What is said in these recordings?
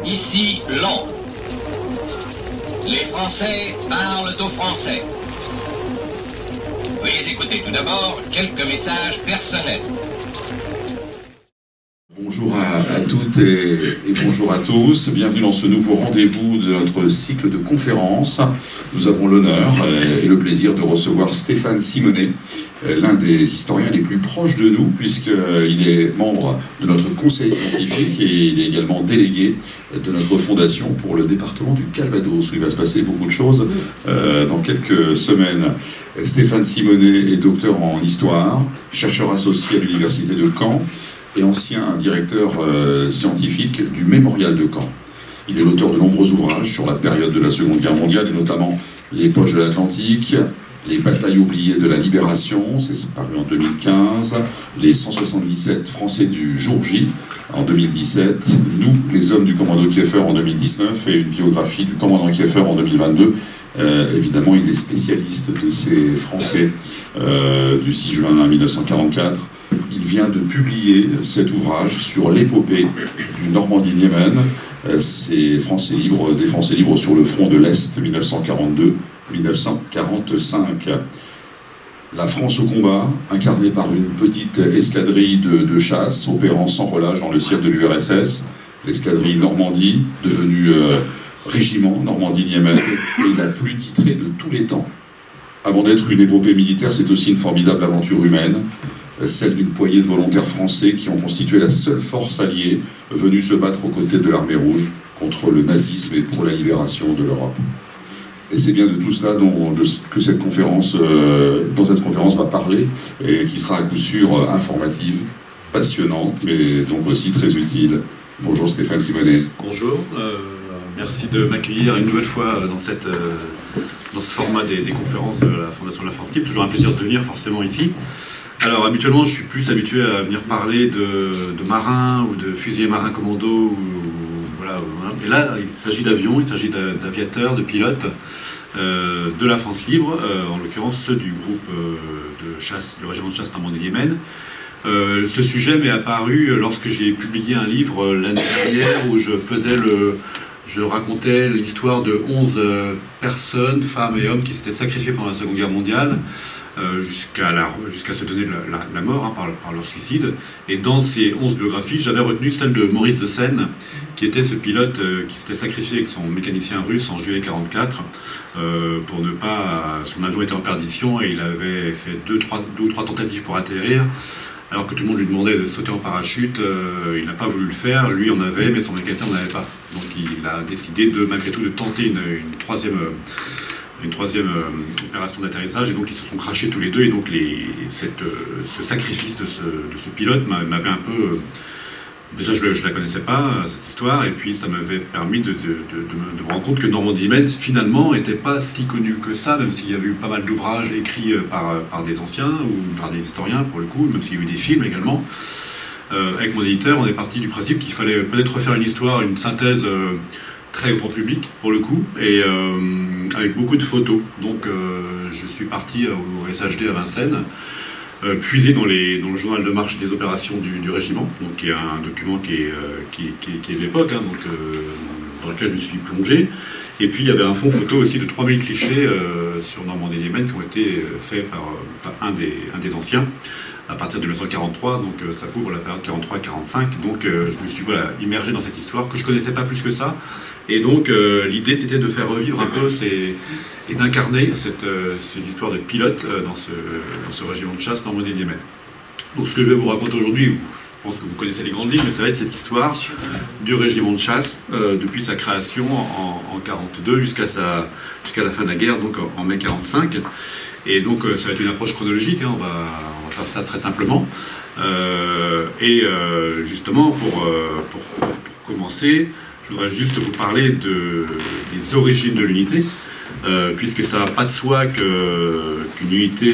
Ici Londres. Les Français parlent aux Français. Veuillez écouter tout d'abord quelques messages personnels. Bonjour à toutes et bonjour à tous. Bienvenue dans ce nouveau rendez-vous de notre cycle de conférences. Nous avons l'honneur et le plaisir de recevoir Stéphane Simonet, l'un des historiens les plus proches de nous, puisqu'il est membre de notre conseil scientifique et il est également délégué de notre fondation pour le département du Calvados, où il va se passer beaucoup de choses dans quelques semaines. Stéphane Simonet est docteur en histoire, chercheur associé à l'université de Caen et ancien directeur scientifique du Mémorial de Caen. Il est l'auteur de nombreux ouvrages sur la période de la Seconde Guerre mondiale, et notamment Les Poches de l'Atlantique, Les batailles oubliées de la Libération, c'est paru en 2015, Les 177 Français du jour J en 2017, Nous, les hommes du commando Kieffer en 2019, et une biographie du commandant Kieffer en 2022. Évidemment, il est spécialiste de ces Français du 6 juin 1944. Il vient de publier cet ouvrage sur l'épopée du Normandie-Niemen, des Français libres sur le front de l'Est 1942-1945. La France au combat, incarnée par une petite escadrille de chasse opérant sans relâche dans le ciel de l'URSS, l'escadrille Normandie, devenue régiment Normandie-Niemen, et la plus titrée de tous les temps. Avant d'être une épopée militaire, c'est aussi une formidable aventure humaine, celle d'une poignée de volontaires français qui ont constitué la seule force alliée venue se battre aux côtés de l'armée rouge contre le nazisme et pour la libération de l'Europe. Et c'est bien de tout cela dont cette conférence va parler, et qui sera à coup sûr informative, passionnante, mais donc aussi très utile. Bonjour Stéphane Simonet. Bonjour, merci de m'accueillir une nouvelle fois dans ce format des conférences de la Fondation de la France Libre. Toujours un plaisir de venir forcément ici. Alors habituellement je suis plus habitué à venir parler de marins ou de fusiliers marins commando, voilà. Et là il s'agit d'avions, il s'agit d'aviateurs, de pilotes de la France Libre, en l'occurrence ceux du groupe de chasse, du régiment de chasse Normandie-Niemen. Ce sujet m'est apparu lorsque j'ai publié un livre l'année dernière où je racontais l'histoire de 11 personnes, femmes et hommes, qui s'étaient sacrifiés pendant la Seconde Guerre mondiale, jusqu'à se donner la mort par leur suicide. Et dans ces 11 biographies, j'avais retenu celle de Maurice de Seine, qui était ce pilote qui s'était sacrifié avec son mécanicien russe en juillet 1944, pour ne pas... Son avion était en perdition et il avait fait deux ou trois tentatives pour atterrir. Alors que tout le monde lui demandait de sauter en parachute, il n'a pas voulu le faire. Lui en avait, mais son mécanicien n'en avait pas. Donc il a décidé malgré tout de tenter une troisième opération d'atterrissage, et donc ils se sont crashés tous les deux. Et donc ce sacrifice de ce pilote m'avait un peu... Déjà, je ne la connaissais pas, cette histoire, et puis ça m'avait permis de me rendre compte que Normandie-Niemen, finalement, n'était pas si connu que ça, même s'il y avait eu pas mal d'ouvrages écrits par des anciens, ou par des historiens, pour le coup, même s'il y a eu des films également. Avec mon éditeur, on est parti du principe qu'il fallait peut-être refaire une histoire, une synthèse très grand public, pour le coup, et avec beaucoup de photos. Donc, je suis parti au SHD à Vincennes, puisé dans le journal de marche des opérations du régiment, donc qui est un document qui est de l'époque, hein, dans lequel je me suis plongé. Et puis il y avait un fond photo aussi de 3000 clichés sur Normandie-Niemen qui ont été faits par un des anciens à partir de 1943, donc ça couvre la période 43-45. Donc je me suis immergé dans cette histoire que je ne connaissais pas plus que ça. Et donc l'idée c'était de faire revivre un peu et d'incarner ces histoires de pilotes dans ce régiment de chasse Normandie-Niemen. Donc ce que je vais vous raconter aujourd'hui, je pense que vous connaissez les grandes lignes, mais ça va être cette histoire du régiment de chasse depuis sa création en 1942 jusqu'à la fin de la guerre, donc en mai 1945. Et donc ça va être une approche chronologique, hein, on va faire ça très simplement. Justement, pour commencer, je voudrais juste vous parler des origines de l'unité. puisque ça n'a pas de soi qu'une unité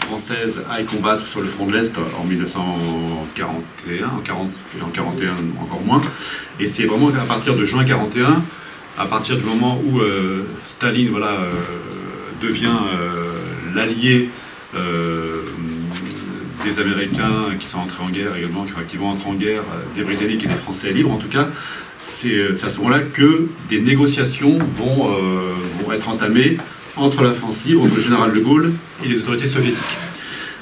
française aille combattre sur le front de l'Est en 1941, en 1941 encore moins. Et c'est vraiment à partir de juin 1941, à partir du moment où Staline devient l'allié des Américains qui sont entrés en guerre également, qui vont entrer en guerre, des Britanniques et des Français libres en tout cas, c'est à ce moment-là que des négociations vont être entamées entre la France libre, entre le général de Gaulle et les autorités soviétiques.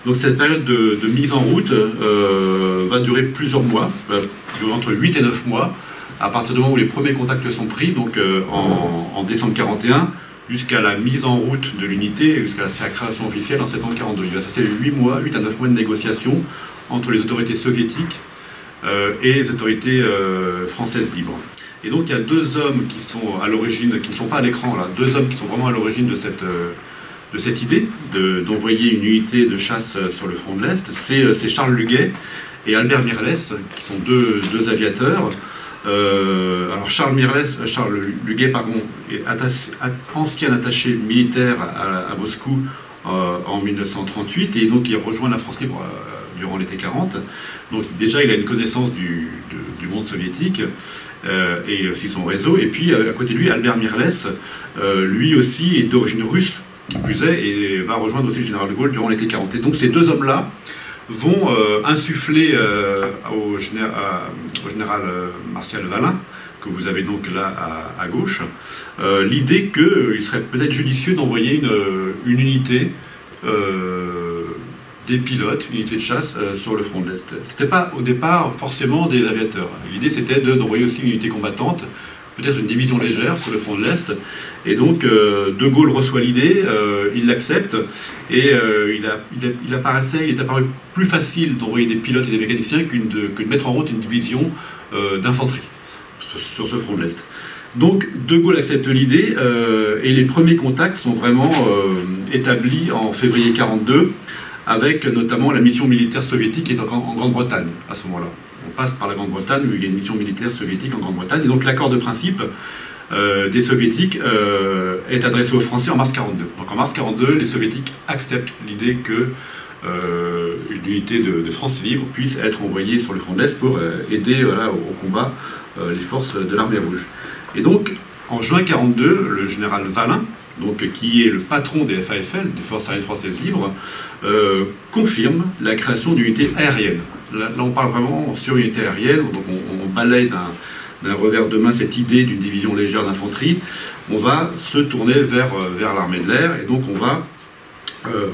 Donc cette période de mise en route va durer plusieurs mois, va durer entre 8 et 9 mois, à partir du moment où les premiers contacts sont pris, donc en décembre 1941, jusqu'à la mise en route de l'unité, jusqu'à sa création officielle en septembre 1942. Il va se passer 8 à 9 mois de négociations entre les autorités soviétiques et les autorités françaises libres. Et donc il y a deux hommes qui sont à l'origine, qui ne sont pas à l'écran là, deux hommes qui sont vraiment à l'origine de cette idée d'envoyer une unité de chasse sur le front de l'Est. C'est Charles Luguet et Albert Mirlès, qui sont deux aviateurs. Alors Charles Luguet, est ancien attaché militaire à Moscou en 1938, et donc il rejoint la France libre durant l'été 40. Donc déjà il a une connaissance du monde soviétique et aussi son réseau. Et puis à côté de lui, Albert Mirlès, lui aussi est d'origine russe, qui plus est, et va rejoindre aussi le général de Gaulle durant l'été 40. Et donc ces deux hommes-là vont insuffler au général Martial Vallin, que vous avez donc là à gauche, l'idée qu'il serait peut-être judicieux d'envoyer une unité des pilotes, une unité de chasse sur le front de l'Est. C'était pas au départ forcément des aviateurs. L'idée c'était d'envoyer aussi une unité combattante, peut-être une division légère sur le front de l'Est. Et donc De Gaulle reçoit l'idée, il l'accepte, et il est apparu plus facile d'envoyer des pilotes et des mécaniciens que de mettre en route une division d'infanterie sur ce front de l'Est. Donc De Gaulle accepte l'idée, et les premiers contacts sont vraiment établis en février 1942, avec notamment la mission militaire soviétique qui est en Grande-Bretagne à ce moment-là. On passe par la Grande-Bretagne, où il y a une mission militaire soviétique en Grande-Bretagne, et donc l'accord de principe des soviétiques est adressé aux Français en mars 1942. Donc en mars 1942, les soviétiques acceptent l'idée que une unité de France libre puisse être envoyée sur le front de l'Est pour aider au combat les forces de l'armée rouge. Et donc en juin 1942, le général Vallin, donc, qui est le patron des FAFL, des Forces aériennes françaises libres, confirme la création d'unités aériennes. Là, on parle vraiment sur une unité aérienne, donc on balaye d'un revers de main cette idée d'une division légère d'infanterie. On va se tourner vers l'armée de l'air, et donc on va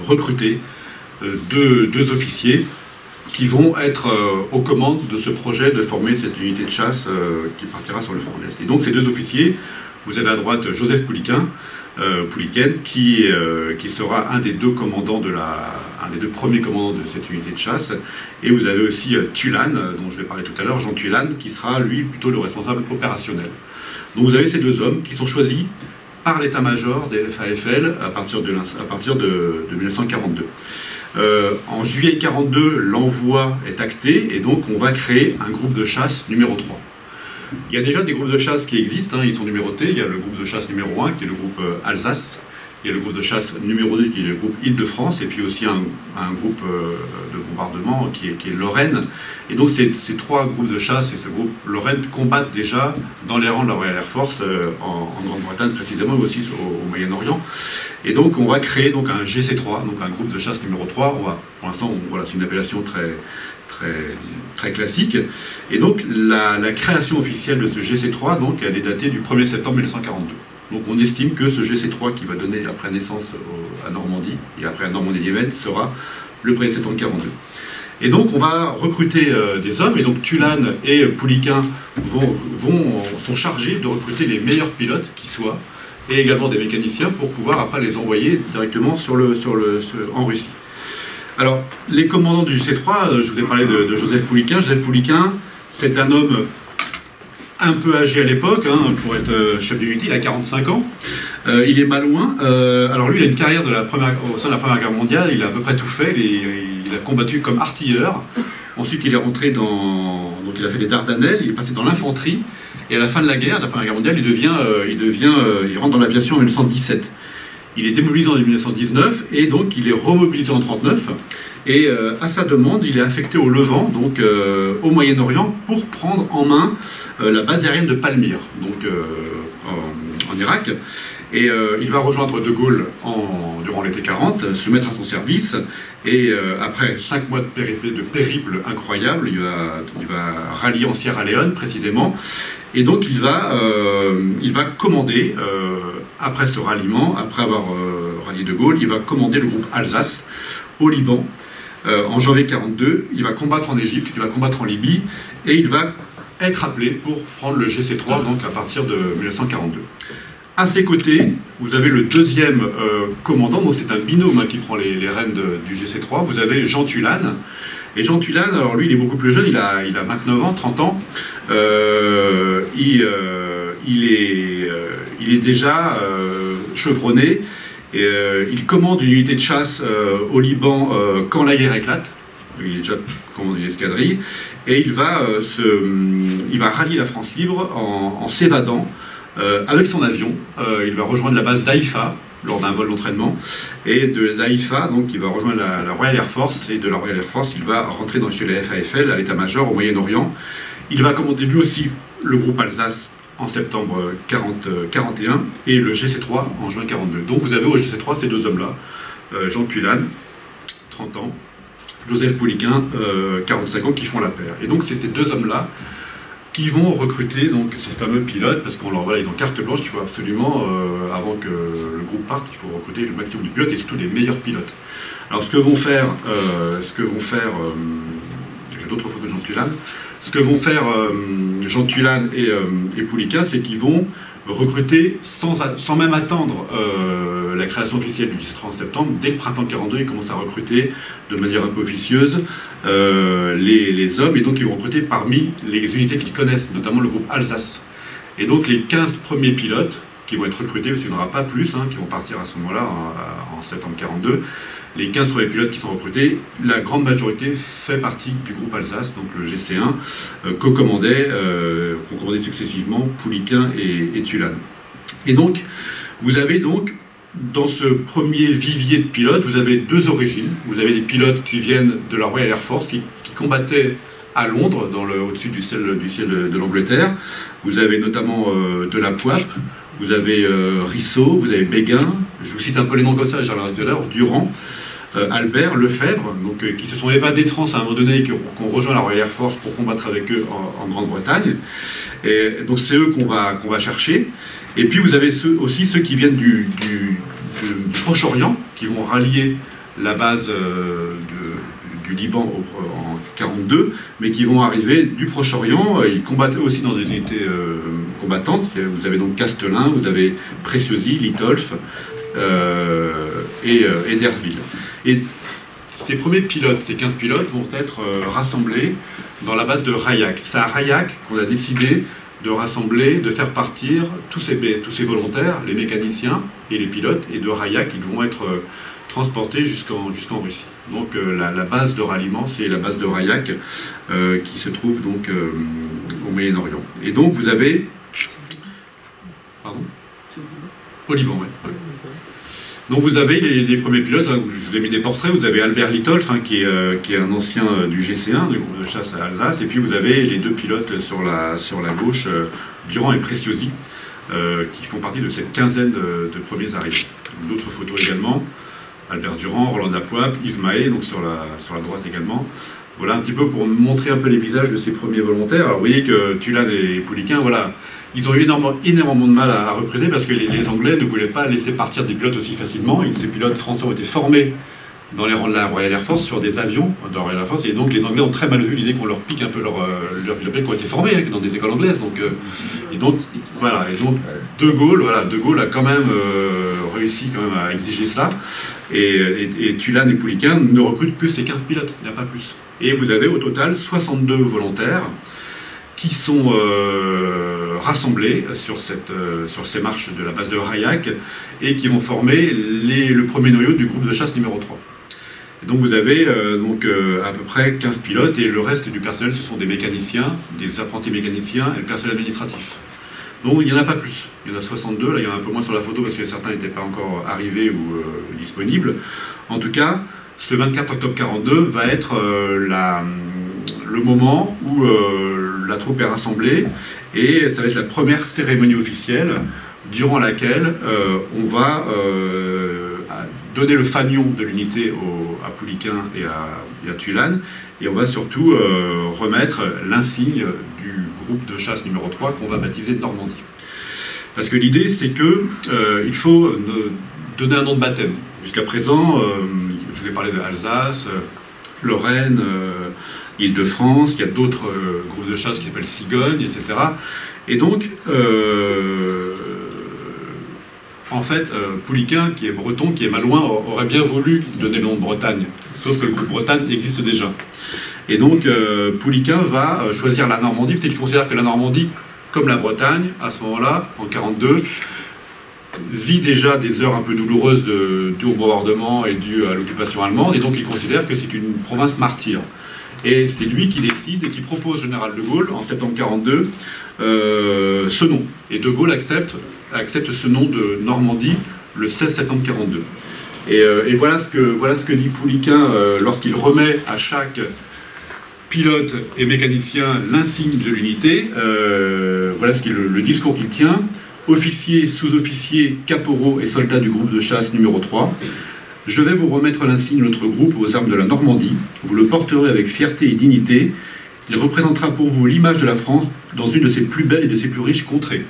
recruter deux officiers qui vont être aux commandes de ce projet de former cette unité de chasse qui partira sur le front de l'Est. Et donc ces deux officiers, vous avez à droite Joseph Pouliken, qui sera un des deux premiers commandants de cette unité de chasse, et vous avez aussi Tulane, dont je vais parler tout à l'heure, Jean Tulane, qui sera lui plutôt le responsable opérationnel. Donc vous avez ces deux hommes qui sont choisis par l'état-major des FAFL à partir de 1942. En juillet 1942, l'envoi est acté, et donc on va créer un groupe de chasse numéro 3. Il y a déjà des groupes de chasse qui existent, ils sont numérotés. Il y a le groupe de chasse numéro 1 qui est le groupe Alsace, il y a le groupe de chasse numéro 2 qui est le groupe Île-de-France, et puis aussi un groupe de bombardement qui est Lorraine. Et donc ces trois groupes de chasse et ce groupe Lorraine combattent déjà dans les rangs de la Royal Air Force en Grande-Bretagne précisément, mais aussi au Moyen-Orient. Et donc on va créer donc un GC3, donc un groupe de chasse numéro 3. Pour l'instant, c'est une appellation très classique. Et donc la création officielle de ce GC3, donc, elle est datée du 1er septembre 1942. Donc on estime que ce GC3 qui va donner après naissance à Normandie, et après à Normandie-Liévenne, sera le 1er septembre 1942. Et donc on va recruter des hommes, et donc Tulane et Pouliken sont chargés de recruter les meilleurs pilotes qui soient, et également des mécaniciens, pour pouvoir après les envoyer directement en Russie. Alors, les commandants du GC3, je vous ai parlé de Joseph Pouliken. Joseph Pouliken, c'est un homme un peu âgé à l'époque, pour être chef d'unité, il a 45 ans. Il est malouin. Alors lui, il a une carrière au sein de la Première Guerre mondiale, il a à peu près tout fait. Il a combattu comme artilleur. Ensuite, il est rentré donc il a fait les Dardanelles, il est passé dans l'infanterie. Et à la fin de la guerre, de la Première Guerre mondiale, il rentre dans l'aviation en 1917. Il est démobilisé en 1919 et donc il est remobilisé en 1939. Et à sa demande, il est affecté au Levant, donc au Moyen-Orient, pour prendre en main la base aérienne de Palmyre, donc en Irak. Et il va rejoindre De Gaulle durant l'été 40, se mettre à son service. Et après 5 mois de périple incroyable, il va rallier en Sierra Leone précisément. Et donc il va commander, après ce ralliement, après avoir rallié De Gaulle, il va commander le groupe Alsace au Liban. En janvier 1942, il va combattre en Égypte, il va combattre en Libye, et il va être appelé pour prendre le GC3 donc à partir de 1942. À ses côtés, vous avez le deuxième commandant, donc c'est un binôme qui prend les rênes du GC3, vous avez Jean Tulane. Et Jean Tulane, alors lui il est beaucoup plus jeune, il a 29 ans, 30 ans, il est déjà chevronné. Et, il commande une unité de chasse au Liban quand la guerre éclate. Il est déjà commandant d'une escadrille. Et il va rallier la France libre en s'évadant avec son avion. Il va rejoindre la base d'Haïfa lors d'un vol d'entraînement. Et de d'Haïfa, donc, il va rejoindre la Royal Air Force. Et de la Royal Air Force, il va rentrer chez la FAFL, à l'état-major au Moyen-Orient. Il va commander lui aussi le groupe Alsace en septembre 41 et le GC3 en juin 42. Donc vous avez au GC3 ces deux hommes-là, Jean Tulane, 30 ans, Joseph Pouliquin, 45 ans, qui font la paire. Et donc c'est ces deux hommes-là qui vont recruter donc, ces fameux pilotes, parce qu'ils ont carte blanche, il faut absolument, avant que le groupe parte, il faut recruter le maximum de pilotes et surtout les meilleurs pilotes. Alors ce que vont faire j'ai d'autres photos de Jean Tulane. Ce que vont faire Jean Tulane et Pouliquin, c'est qu'ils vont recruter sans même attendre la création officielle du 30 septembre. Dès le printemps 42, ils commencent à recruter de manière un peu officieuse les hommes. Et donc ils vont recruter parmi les unités qu'ils connaissent, notamment le groupe Alsace. Et donc les 15 premiers pilotes qui vont être recrutés, parce qu'il n'y en aura pas plus, qui vont partir à ce moment-là, en septembre 42, les 15 premiers pilotes qui sont recrutés, la grande majorité fait partie du groupe Alsace, donc le GC1, qu'ont commandé successivement Pouliquin et Tulane. Et donc, vous avez donc, dans ce premier vivier de pilotes, vous avez deux origines. Vous avez des pilotes qui viennent de la Royal Air Force, qui combattaient à Londres, au-dessus du ciel de l'Angleterre. Vous avez notamment de la Poipe, vous avez Risso, vous avez Béguin, je vous cite un peu les noms comme ça, j'en ai tout à l'heure, Durand, Albert, Lefebvre, donc, qui se sont évadés de France à un moment donné, qui ont rejoint la Royal Air Force pour combattre avec eux en Grande-Bretagne. Et donc c'est eux qu'on va chercher. Et puis vous avez aussi ceux qui viennent du Proche-Orient, qui vont rallier la base du Liban en 42, mais qui vont arriver du Proche-Orient. Ils combattent aussi dans des unités combattantes. Vous avez donc Castelin, vous avez Preciosi, Litolf et Derville. Et ces premiers pilotes, ces 15 pilotes, vont être rassemblés dans la base de Rayak. C'est à Rayak qu'on a décidé de rassembler, de faire partir tous ces volontaires, les mécaniciens et les pilotes, et de Rayak, ils vont être transportés jusqu'en Russie. Donc la base de ralliement, c'est la base de Rayak qui se trouve donc au Moyen-Orient. Et donc vous avez... Pardon ? Au Liban, oui. Ouais. Donc vous avez les premiers pilotes, là, je vous ai mis des portraits, vous avez Albert Litolf, qui est un ancien du GC1, du groupe de chasse à Alsace, et puis vous avez les deux pilotes sur la gauche, Durand et Preciosi, qui font partie de cette quinzaine de premiers arrivés. D'autres photos également, Albert Durand, Roland Lapoipe, Yves Mahé, donc sur la droite également. Voilà un petit peu pour montrer un peu les visages de ces premiers volontaires. Alors vous voyez que Tulane et Pouliquin, voilà, ils ont eu énormément de mal à recruter parce que les Anglais ne voulaient pas laisser partir des pilotes aussi facilement. Et ces pilotes français ont été formés dans les rangs de la Royal Air Force sur des avions de la Royal Air Force. Et donc les Anglais ont très mal vu l'idée qu'on leur pique un peu leurs pilotes qui ont été formés dans des écoles anglaises. Donc, et donc voilà. Et donc De Gaulle a quand même réussi quand même à exiger ça. Et Tulane et Pouliquin ne recrutent que ces 15 pilotes, il n'y a pas plus. Et vous avez au total 62 volontaires qui sont rassemblés sur ces marches de la base de Rayak et qui vont former le premier noyau du groupe de chasse numéro 3. Et donc vous avez à peu près 15 pilotes, et le reste du personnel, ce sont des mécaniciens, des apprentis mécaniciens et le personnel administratif. Donc il n'y en a pas plus. Il y en a 62, là il y en a un peu moins sur la photo parce que certains n'étaient pas encore arrivés ou disponibles. En tout cas, ce 24 octobre 42 va être le moment où la troupe est rassemblée, et ça va être la première cérémonie officielle durant laquelle on va donner le fanion de l'unité à Pouliquen et à Tuilhan, et on va surtout remettre l'insigne du groupe de chasse numéro 3 qu'on va baptiser Normandie. Parce que l'idée, c'est que il faut donner un nom de baptême. Jusqu'à présent, je vais parler d'Alsace, Lorraine, Île-de-France, il y a d'autres groupes de chasse qui s'appellent Cigogne, etc. Et donc, en fait, Pouliquen, qui est breton, qui est malouin, aurait bien voulu donner le nom de Bretagne. Sauf que le groupe Bretagne existe déjà. Et donc, Pouliquen va choisir la Normandie, parce qu'il considère que la Normandie, comme la Bretagne, à ce moment-là, en 1942, vit déjà des heures un peu douloureuses dues au bombardement et dues à l'occupation allemande, et donc il considère que c'est une province martyre. Et c'est lui qui décide et qui propose au général de Gaulle, en septembre 1942, ce nom. Et de Gaulle accepte ce nom de Normandie le 16 septembre 1942. Et voilà ce que dit Pouliquen lorsqu'il remet à chaque pilote et mécanicien l'insigne de l'unité. Voilà le discours qu'il tient. Officiers, sous-officiers, caporaux et soldats du groupe de chasse numéro 3, je vais vous remettre l'insigne de notre groupe aux armes de la Normandie. Vous le porterez avec fierté et dignité. Il représentera pour vous l'image de la France dans une de ses plus belles et de ses plus riches contrées.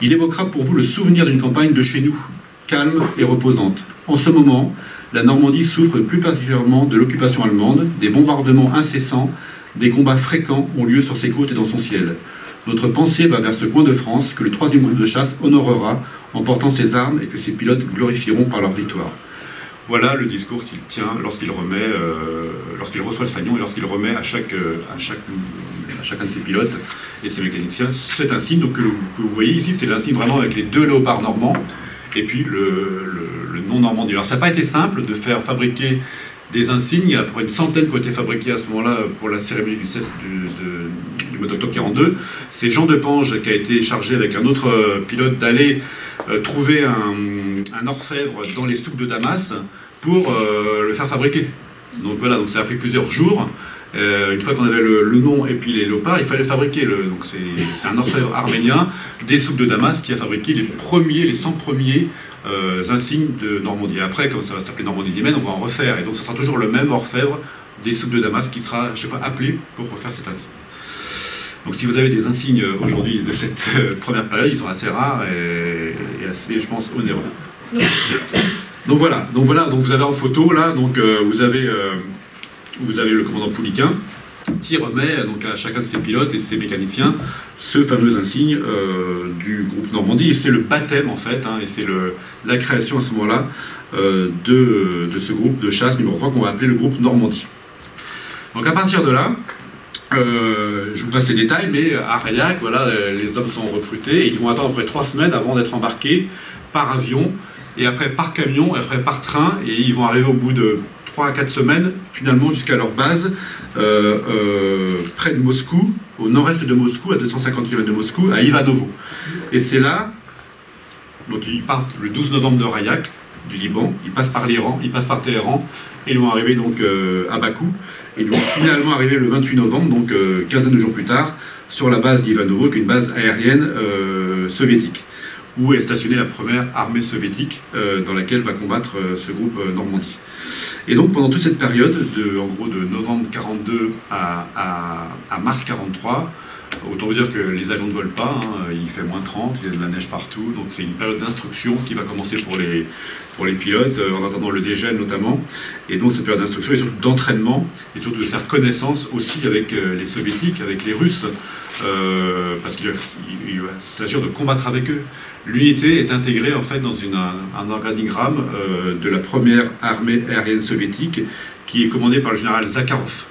Il évoquera pour vous le souvenir d'une campagne de chez nous, calme et reposante. En ce moment, la Normandie souffre plus particulièrement de l'occupation allemande, des bombardements incessants, des combats fréquents ont lieu sur ses côtes et dans son ciel. Notre pensée va vers ce coin de France que le 3e groupe de chasse honorera en portant ses armes et que ses pilotes glorifieront par leur victoire. Voilà le discours qu'il tient lorsqu'il reçoit le fanion et lorsqu'il remet à chacun de ses pilotes et ses mécaniciens cet insigne. Donc, que vous voyez ici, c'est l'insigne vraiment avec les 2 léopards normands et puis le nom Normandie. Alors ça n'a pas été simple de faire fabriquer des insignes. Il y a à peu près une centaine qui ont été fabriqués à ce moment-là pour la cérémonie du 16 du mois d'octobre 1942. C'est Jean Depange qui a été chargé avec un autre pilote d'aller trouver un orfèvre dans les stoups de Damas pour le faire fabriquer. Donc voilà, donc ça a pris plusieurs jours. Une fois qu'on avait le nom et puis les léopards, il fallait le fabriquer. Donc c'est un orfèvre arménien des stoups de Damas qui a fabriqué les 100 premiers insignes de Normandie. Et après, comme ça va s'appeler Normandie d'Hymen, on va en refaire. Et donc ça sera toujours le même orfèvre des stoups de Damas qui sera à chaque fois appelé pour refaire cet insigne. Donc si vous avez des insignes aujourd'hui de cette première période, ils sont assez rares et assez, je pense, onéreux. Donc voilà, donc vous avez en photo là, vous avez le commandant Pouliquen qui remet donc à chacun de ses pilotes et de ses mécaniciens ce fameux insigne du groupe Normandie, et c'est le baptême en fait, et c'est la création à ce moment-là de ce groupe de chasse numéro 3 qu'on va appeler le groupe Normandie. Donc à partir de là, je vous passe les détails, mais à Rayac, voilà, les hommes sont recrutés et ils vont attendre à peu près 3 semaines avant d'être embarqués par avion, et après par camion, et après par train, et ils vont arriver au bout de 3 à 4 semaines, finalement jusqu'à leur base, près de Moscou, au nord-est de Moscou, à 250 km de Moscou, à Ivanovo. Et c'est là, donc ils partent le 12 novembre de Rayac, du Liban, ils passent par l'Iran, ils passent par Téhéran, et ils vont arriver donc à Bakou. Et ils vont finalement arriver le 28 novembre, donc quinzaine de jours plus tard, sur la base d'Ivanovo, qui est une base aérienne soviétique, où est stationnée la première armée soviétique dans laquelle va combattre ce groupe Normandie. Et donc pendant toute cette période, en gros de novembre 1942 à mars 1943, autant vous dire que les avions ne volent pas, il fait moins 30, il y a de la neige partout, donc c'est une période d'instruction qui va commencer pour les pilotes, en attendant le dégel notamment, et donc cette période d'instruction et surtout d'entraînement, et surtout de faire connaissance aussi avec les soviétiques, avec les Russes, parce qu'il va s'agir de combattre avec eux. L'unité est intégrée en fait dans un organigramme de la première armée aérienne soviétique qui est commandée par le général Zakharov.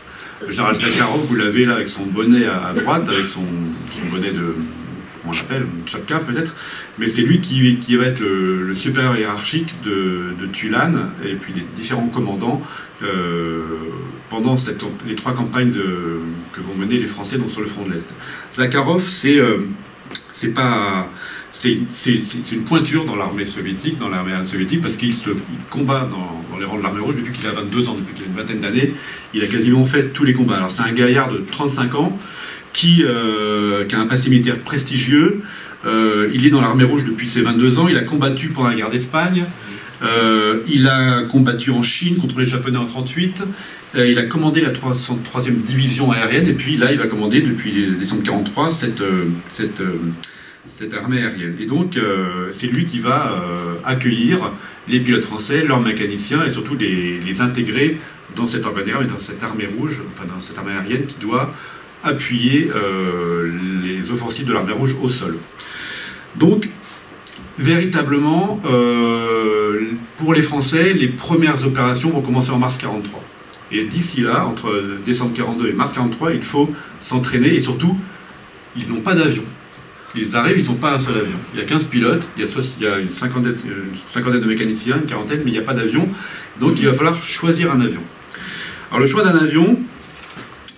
Le général Zakharov, vous l'avez là avec son bonnet à droite, avec son bonnet comment on l'appelle, Tchapka peut-être, mais c'est lui qui va être le supérieur hiérarchique de Tulane et puis des différents commandants pendant les 3 campagnes que vont mener les Français donc sur le front de l'Est. Zakharov, c'est une pointure dans l'armée soviétique, dans l'armée soviétique, parce qu'il combat dans les rangs de l'armée rouge depuis qu'il a 22 ans, depuis qu'il a une vingtaine d'années. Il a quasiment fait tous les combats. Alors c'est un gaillard de 35 ans qui a un passé militaire prestigieux. Il est dans l'armée rouge depuis ses 22 ans. Il a combattu pendant la guerre d'Espagne. Il a combattu en Chine contre les Japonais en 1938. Il a commandé la 3e division aérienne. Et puis là, il va commander depuis décembre 1943 cette armée aérienne. Et donc, c'est lui qui va accueillir les pilotes français, leurs mécaniciens, et surtout les intégrer dans cette organigramme et dans cette armée rouge, enfin dans cette armée aérienne qui doit appuyer les offensives de l'armée rouge au sol. Donc, véritablement, pour les Français, les premières opérations vont commencer en mars 1943. Et d'ici là, entre décembre 1942 et mars 1943, il faut s'entraîner, et surtout, ils n'ont pas d'avion. Ils arrivent, ils n'ont pas un seul avion. Il y a 15 pilotes, il y a une cinquantaine de mécaniciens, une quarantaine, mais il n'y a pas d'avion. Donc il va falloir choisir un avion. Alors le choix d'un avion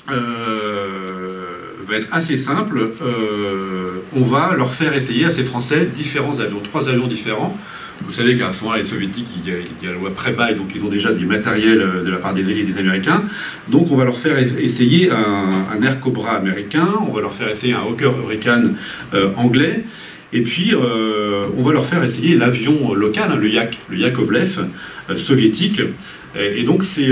va être assez simple. On va leur faire essayer à ces Français différents avions, 3 avions différents. Vous savez qu'à ce moment-là, les Soviétiques, il y a la loi pré-bail, donc ils ont déjà du matériel de la part des Alliés et des Américains. Donc on va leur faire essayer un Air Cobra américain, on va leur faire essayer un Hawker Hurricane anglais, et puis on va leur faire essayer l'avion local, hein, le Yakovlev soviétique. Et donc c'est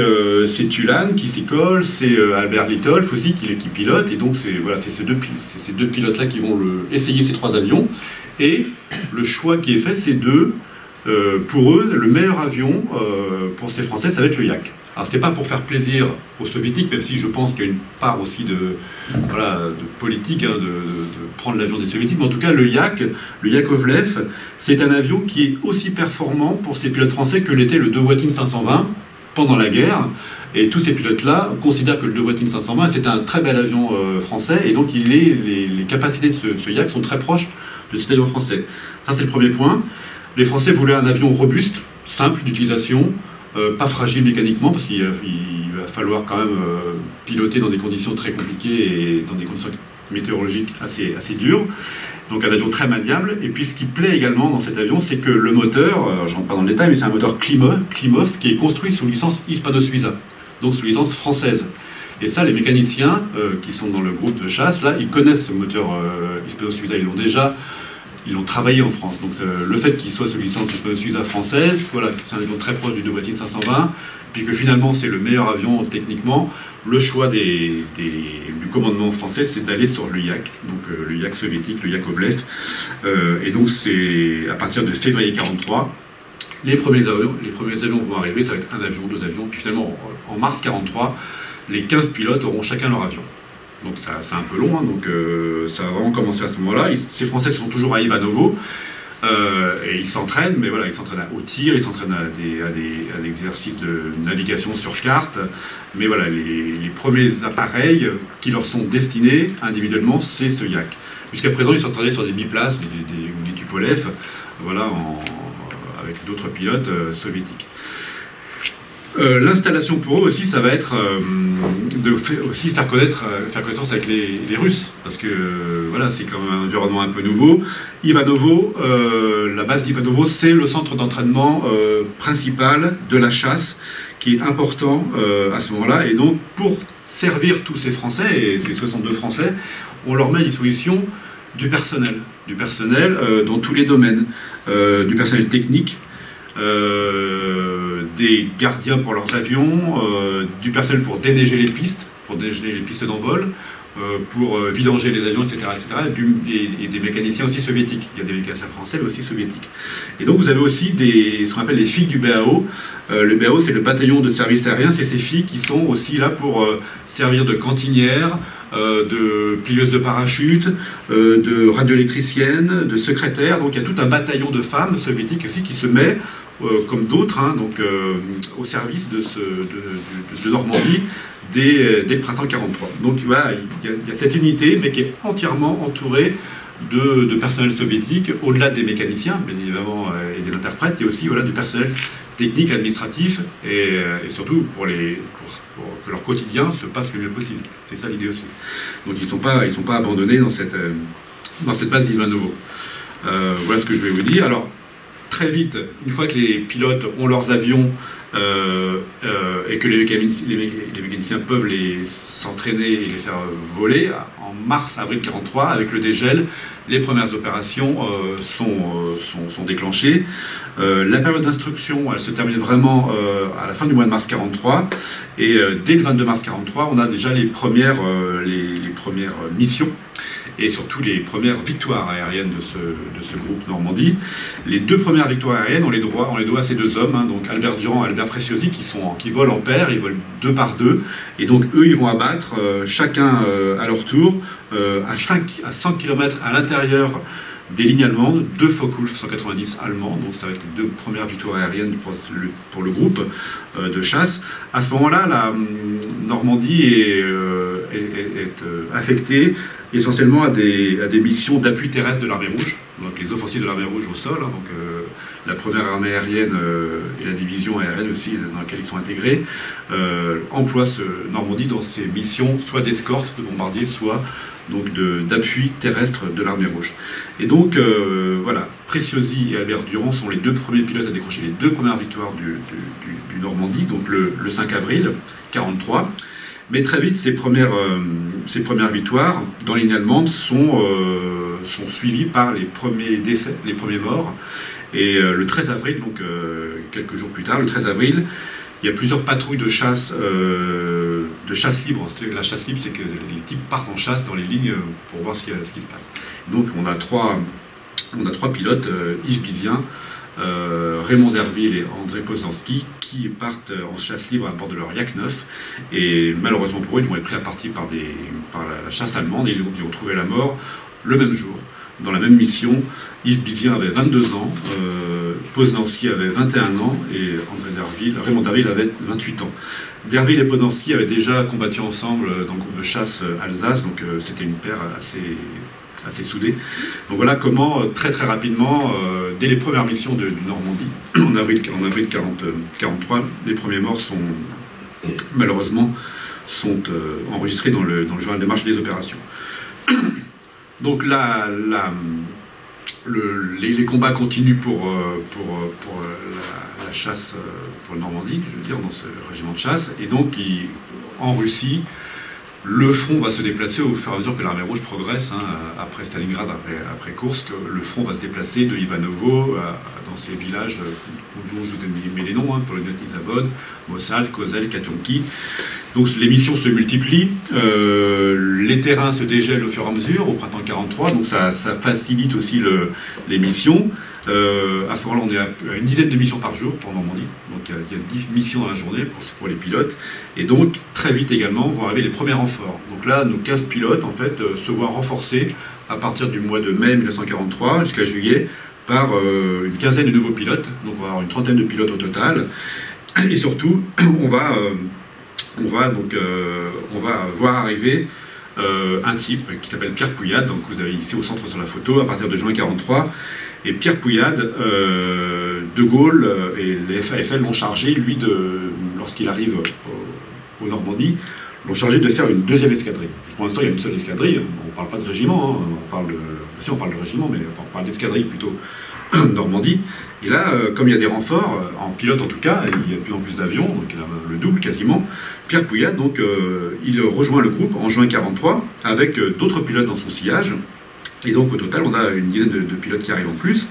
Tulane qui s'y colle, c'est Albert Litolf aussi qui pilote, et donc c'est ces deux pilotes-là qui vont essayer ces 3 avions. Et le choix qui est fait, c'est pour eux, le meilleur avion pour ces Français, ça va être le Yak. Alors c'est pas pour faire plaisir aux Soviétiques, même si je pense qu'il y a une part aussi de politique, hein, de prendre l'avion des Soviétiques, mais en tout cas le Yak, le Yakovlev, c'est un avion qui est aussi performant pour ces pilotes français que l'était le Dewoitine 520 pendant la guerre. Et tous ces pilotes-là considèrent que le Dewoitine 520, c'est un très bel avion français, et donc les capacités de ce Yak sont très proches de cet avion français. Ça, c'est le premier point. Les Français voulaient un avion robuste, simple d'utilisation, pas fragile mécaniquement, parce qu'il va falloir quand même piloter dans des conditions très compliquées et dans des conditions météorologiques assez dures. Donc un avion très maniable. Et puis ce qui plaît également dans cet avion, c'est que le moteur, je ne rentre pas dans le détail, mais c'est un moteur Klimov qui est construit sous licence Hispano-Suiza, donc sous licence française. Et ça, les mécaniciens qui sont dans le groupe de chasse, là, ils connaissent ce moteur Hispano-Suiza, ils l'ont travaillé en France. Donc le fait qu'il soit sous licence Hispano-Suiza française, voilà, c'est un avion très proche du Dewoitine 520, puis que finalement c'est le meilleur avion techniquement, le choix du commandement français, c'est d'aller sur le Yak, donc le Yak soviétique, le Yakovlev. Et donc c'est à partir de février 1943, les premiers avions vont arriver, ça va être un avion, 2 avions, puis finalement en mars 1943, les 15 pilotes auront chacun leur avion. Donc c'est un peu long, hein, donc ça va vraiment commencer à ce moment-là. Ces Français sont toujours à Ivanovo, et ils s'entraînent, mais voilà, ils s'entraînent au tir, ils s'entraînent à des exercices de navigation sur carte, mais voilà, les premiers appareils qui leur sont destinés individuellement, c'est ce Yak. Jusqu'à présent, ils s'entraînaient sur des biplaces, des Tupolev, voilà, avec d'autres pilotes soviétiques. L'installation pour eux aussi, ça va être aussi faire connaissance avec les Russes, parce que voilà, c'est quand même un environnement un peu nouveau. Ivanovo, la base d'Ivanovo, c'est le centre d'entraînement principal de la chasse, qui est important à ce moment-là. Et donc, pour servir tous ces Français, et ces 62 Français, on leur met à disposition du personnel dans tous les domaines, du personnel technique, des gardiens pour leurs avions, du personnel pour déneiger les pistes d'envol, pour vidanger les avions, etc. Et des mécaniciens aussi soviétiques. Il y a des mécaniciens français, mais aussi soviétiques. Et donc vous avez aussi ce qu'on appelle les filles du BAO. Le BAO, c'est le bataillon de service aérien. C'est ces filles qui sont aussi là pour servir de cantinières, de plieuses de parachute, de radioélectriciennes, de secrétaires. Donc il y a tout un bataillon de femmes soviétiques aussi qui se met comme d'autres, hein, au service de Normandie dès le printemps 1943. Donc voilà, il y a cette unité, mais qui est entièrement entourée de personnel soviétique, au-delà des mécaniciens, bien évidemment, et des interprètes, il y a aussi voilà, du personnel technique, administratif, et surtout pour que leur quotidien se passe le mieux possible. C'est ça l'idée aussi. Donc ils ne sont pas abandonnés dans cette base d'Ivanovo. Voilà ce que je vais vous dire. Alors, très vite, une fois que les pilotes ont leurs avions et que les mécaniciens peuvent s'entraîner et les faire voler, en mars-avril 1943, avec le dégel, les premières opérations sont déclenchées. La période d'instruction, elle se termine vraiment à la fin du mois de mars 1943, et dès le 22 mars 1943, on a déjà les premières missions, et surtout les premières victoires aériennes de ce groupe Normandie. Les deux premières victoires aériennes, on les doit à ces deux hommes, hein, donc Albert Durand et Albert Preciosi, qui volent en paire, ils volent 2 par 2, et donc eux, ils vont abattre, chacun à leur tour, à 100 km à l'intérieur des lignes allemandes, 2 Focke-Wulf 190 allemands, donc ça va être les 2 premières victoires aériennes pour le groupe de chasse. À ce moment-là, la Normandie est affectée essentiellement à des missions d'appui terrestre de l'armée rouge, donc les offensives de l'armée rouge au sol, hein, donc la première armée aérienne et la division aérienne aussi dans laquelle ils sont intégrés, emploient Normandie dans ces missions soit d'escorte de bombardiers, soit donc d'appui terrestre de l'armée rouge. Et donc, voilà, Preciosi et Albert Durand sont les 2 premiers pilotes à décrocher les 2 premières victoires du Normandie, donc le 5 avril 1943. Mais très vite, ces premières victoires dans les lignes allemandes sont suivies par les premiers décès, les premiers morts. Et le 13 avril, donc quelques jours plus tard, le 13 avril, il y a plusieurs patrouilles de chasse libre. La chasse libre, c'est que les types partent en chasse dans les lignes pour voir ce qui se passe. Donc on a trois pilotes, Yves Bizien, Raymond Derville et André Poznanski, qui partent en chasse libre à bord de leur Yak 9. Et malheureusement pour eux, ils vont être pris à partie par la chasse allemande, et ils vont trouver la mort le même jour. Dans la même mission, Yves Bizien avait 22 ans, Poznanski avait 21 ans, et Raymond Derville avait 28 ans. Derville et Poznanski avaient déjà combattu ensemble dans le groupe de chasse Alsace, donc c'était une paire assez soudée. Donc voilà comment, très très rapidement, dès les premières missions du Normandie, en avril 1943, les premiers morts malheureusement enregistrés dans le journal des marches des opérations. Donc là, les combats continuent pour la chasse pour le Normandie, je veux dire, dans ce régiment de chasse. Et donc, en Russie, le front va se déplacer au fur et à mesure que l'armée rouge progresse. Hein, après Stalingrad, après Kursk, le front va se déplacer de Ivanovo dans ces villages dont je vous mets les noms, hein, Polonezavod, Mossad, Kozel, Kationki. Donc les missions se multiplient, les terrains se dégèlent au fur et à mesure, au printemps 1943, donc ça facilite aussi les missions. À ce moment-là, on est à une dizaine de missions par jour pour Normandie, donc il y a 10 missions dans la journée pour les pilotes, et donc très vite également vont arriver les premiers renforts. Donc là, nos 15 pilotes en fait se voient renforcés à partir du mois de mai 1943 jusqu'à juillet par une quinzaine de nouveaux pilotes, donc on va avoir une trentaine de pilotes au total, et surtout on va voir arriver un type qui s'appelle Pierre Pouillade, donc vous avez ici au centre sur la photo, à partir de juin 1943. Et Pierre Pouillade, De Gaulle et les FAFL l'ont chargé, lui, lorsqu'il arrive au Normandie, l'ont chargé de faire une deuxième escadrille. Pour l'instant, il y a une seule escadrille, on ne parle pas de régiment, hein, on parle de régiment, mais enfin, on parle d'escadrille plutôt, Normandie. Et là, comme il y a des renforts, en pilote en tout cas, il y a de plus en plus d'avions, donc il a le double quasiment, Pierre Pouillade, donc, il rejoint le groupe en juin 1943 avec d'autres pilotes dans son sillage. Et donc au total, on a une dizaine de pilotes qui arrivent en plus.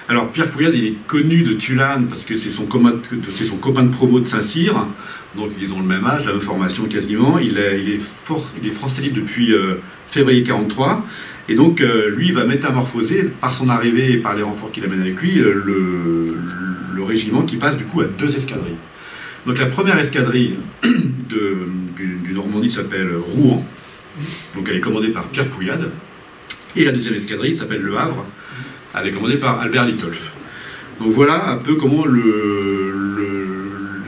Alors Pierre Pouillade, il est connu de Tulane parce que c'est son copain de promo de Saint-Cyr. Donc ils ont le même âge, la même formation quasiment. Il est français libre depuis février 1943. Et donc lui, il va métamorphoser par son arrivée et par les renforts qu'il amène avec lui le régiment qui passe du coup à 2 escadrilles. Donc la première escadrille du Normandie s'appelle Rouen. Donc elle est commandée par Pierre Pouillade. Et la deuxième escadrille s'appelle Le Havre, elle est commandée par Albert Litolf. Donc voilà un peu comment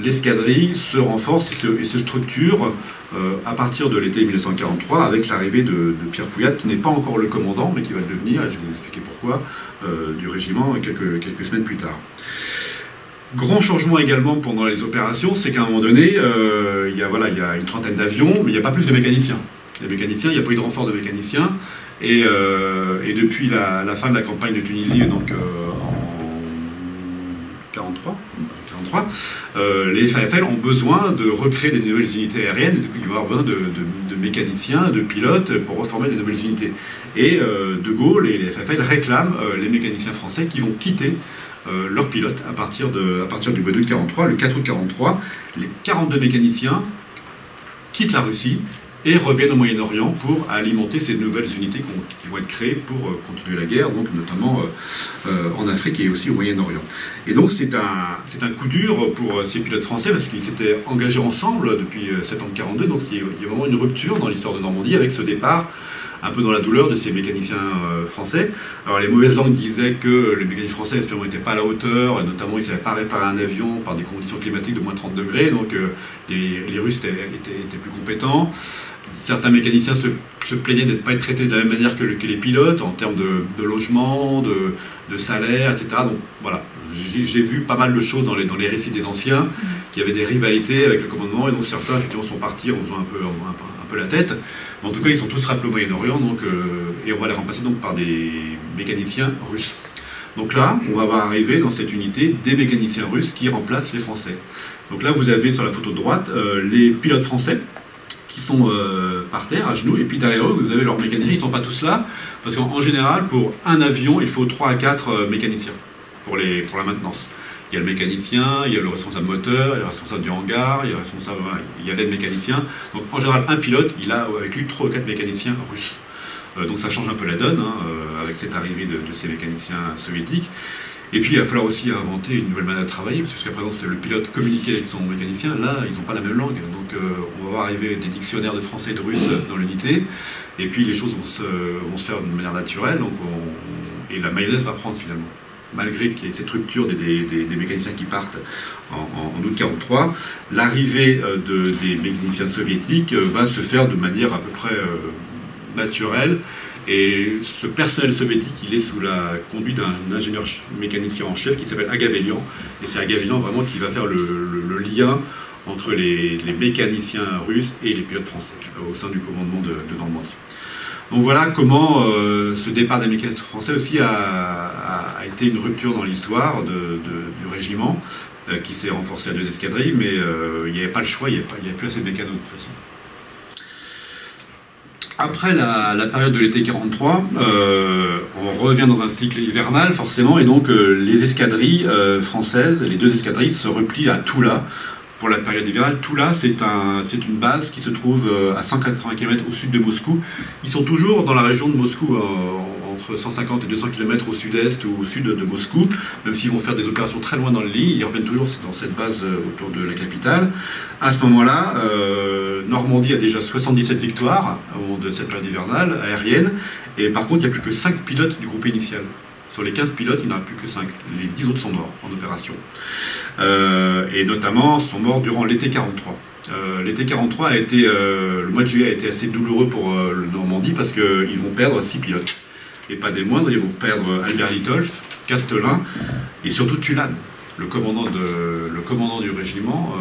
l'escadrille se renforce et se structure à partir de l'été 1943, avec l'arrivée de Pierre Pouillat, qui n'est pas encore le commandant, mais qui va le devenir, et je vais vous expliquer pourquoi, du régiment quelques semaines plus tard. Grand changement également pendant les opérations, c'est qu'à un moment donné, il y a une trentaine d'avions, mais il n'y a pas plus de mécaniciens. Les mécaniciens, il n'y a pas eu de renfort de mécaniciens, et depuis la fin de la campagne de Tunisie, donc en 1943, les FAFL ont besoin de recréer des nouvelles unités aériennes, et il va y avoir besoin de mécaniciens, de pilotes pour reformer des nouvelles unités. Et De Gaulle et les FAFL réclament les mécaniciens français qui vont quitter leurs pilotes à partir du mois d'août 1943. Le 4 août 1943, les 42 mécaniciens quittent la Russie et reviennent au Moyen-Orient pour alimenter ces nouvelles unités qui vont être créées pour continuer la guerre, donc notamment en Afrique et aussi au Moyen-Orient. Et donc c'est un coup dur pour ces pilotes français parce qu'ils s'étaient engagés ensemble depuis septembre 1942, donc il y a vraiment une rupture dans l'histoire de Normandie avec ce départ un peu dans la douleur de ces mécaniciens français. Alors les mauvaises langues disaient que les mécaniciens français n'étaient pas à la hauteur, notamment ils ne savaient pas réparer un avion par des conditions climatiques de moins 30 degrés, donc les Russes étaient plus compétents. Certains mécaniciens se plaignaient d'être pas être traités de la même manière que les pilotes, en termes de logement, de salaire, etc. Donc voilà, j'ai vu pas mal de choses dans les récits des anciens, qui avaient des rivalités avec le commandement, et donc certains effectivement sont partis en faisant un peu la tête. Mais en tout cas, ils sont tous rappelés au Moyen-Orient, et on va les remplacer donc par des mécaniciens russes. Donc là, on va voir arriver dans cette unité des mécaniciens russes qui remplacent les Français. Donc là, vous avez sur la photo de droite les pilotes français qui sont par terre, à genoux, et puis derrière eux, vous avez leurs mécaniciens. Ils ne sont pas tous là, parce qu'en général, pour un avion, il faut 3 à 4 mécaniciens pour la maintenance. Il y a le mécanicien, il y a le responsable moteur, il y a le responsable du hangar, il y a l'aide mécanicien. Donc en général, un pilote, il a avec lui 3 ou 4 mécaniciens russes. Donc ça change un peu la donne, avec cette arrivée de ces mécaniciens soviétiques. Et puis il va falloir aussi inventer une nouvelle manière de travailler, parce que jusqu'à présent, c'est le pilote communiquer avec son mécanicien. Là, ils n'ont pas la même langue. Donc on va voir arriver des dictionnaires de français et de russe dans l'unité. Et puis les choses vont se faire d'une manière naturelle. Et la mayonnaise va prendre finalement. Malgré qu'il y ait cette rupture des mécaniciens qui partent en août 1943, l'arrivée des mécaniciens soviétiques va se faire de manière à peu près naturelle. Et ce personnel soviétique, il est sous la conduite d'un ingénieur mécanicien en chef qui s'appelle Agavelian. Et c'est Agavelian vraiment qui va faire le lien entre les mécaniciens russes et les pilotes français au sein du commandement de Normandie. Donc voilà comment ce départ des mécaniciens français aussi a été une rupture dans l'histoire du régiment qui s'est renforcé à 2 escadrilles, mais il n'y avait pas le choix, il n'y avait plus assez de mécanos de toute façon. Après la période de l'été 1943, on revient dans un cycle hivernal forcément, et donc les escadrilles françaises, les 2 escadrilles se replient à Toula pour la période hivernale. Toula, c'est une base qui se trouve à 180 km au sud de Moscou. Ils sont toujours dans la région de Moscou, entre 150 et 200 km au sud-est ou au sud de Moscou, même s'ils vont faire des opérations très loin dans le lit, ils reviennent toujours dans cette base autour de la capitale. À ce moment-là, Normandie a déjà 77 victoires au moment de cette période hivernale aérienne, et par contre, il n'y a plus que 5 pilotes du groupe initial. Sur les 15 pilotes, il n'y en a plus que 5. Les 10 autres sont morts en opération. Et notamment, sont morts durant l'été 1943. L'été 1943 le mois de juillet a été assez douloureux pour le Normandie parce qu'ils vont perdre 6 pilotes. Et pas des moindres, ils vont perdre Albert Litolf, Castelin et surtout Tulane. Le commandant du régiment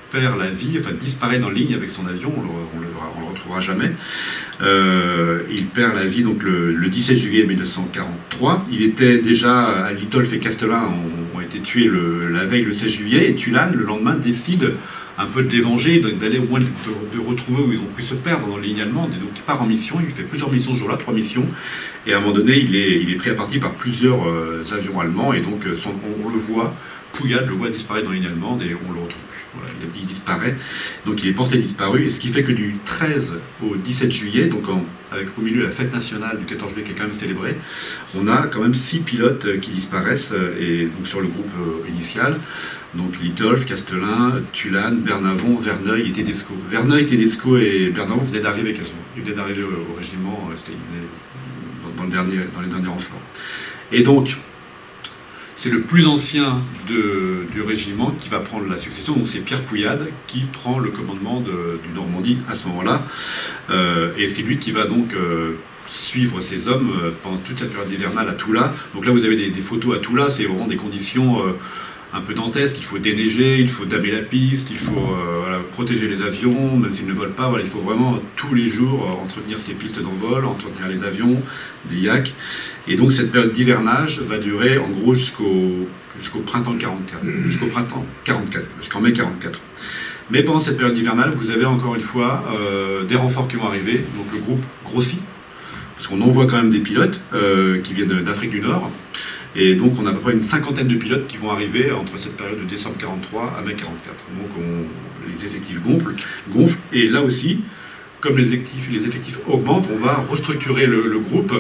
perd la vie, enfin disparaît dans la ligne avec son avion, on le retrouvera jamais. Il perd la vie donc le 17 juillet 1943. Il était déjà, Litolf et Castelin ont été tués la veille le 16 juillet, et Tulane le lendemain décide un peu de les venger, d'aller au moins de retrouver où ils ont pu se perdre dans les lignes allemandes. Et donc il part en mission, il fait plusieurs missions ce jour-là, 3 missions, et à un moment donné il est pris à partie par plusieurs avions allemands, et donc on le voit, Pouillat le voit disparaître dans les lignes allemandes, et on le retrouve plus. Voilà, il disparaît, donc il est porté disparu, et ce qui fait que du 13 au 17 juillet, donc avec au milieu la fête nationale du 14 juillet qui est quand même célébrée, on a quand même 6 pilotes qui disparaissent, et donc sur le groupe initial. Donc Litolf, Castelin, Tulane, Bernavon, Verneuil et Tedesco. Verneuil, Tedesco et Bernavon venaient d'arriver quasiment. Ils venaient d'arriver au régiment dans les derniers renforts. Et donc, c'est le plus ancien du régiment qui va prendre la succession. Donc c'est Pierre Pouillade qui prend le commandement du Normandie à ce moment-là. Et c'est lui qui va donc suivre ces hommes pendant toute cette période hivernale à Toula. Donc là, vous avez des photos à Toula, c'est vraiment des conditions un peu dantesques. Il faut déneiger, il faut damer la piste, il faut voilà, protéger les avions, même s'ils ne volent pas. Voilà, il faut vraiment tous les jours entretenir ces pistes d'envol, entretenir les avions, des yaks. Et donc cette période d'hivernage va durer en gros jusqu'au printemps 44, jusqu'en mai 44. Mais pendant cette période hivernale, vous avez encore une fois des renforts qui vont arriver. Donc le groupe grossit, parce qu'on envoie quand même des pilotes qui viennent d'Afrique du Nord. Et donc on a à peu près une cinquantaine de pilotes qui vont arriver entre cette période de décembre 43 à mai 44. Donc les effectifs gonflent. Et là aussi, comme les effectifs augmentent, on va restructurer le groupe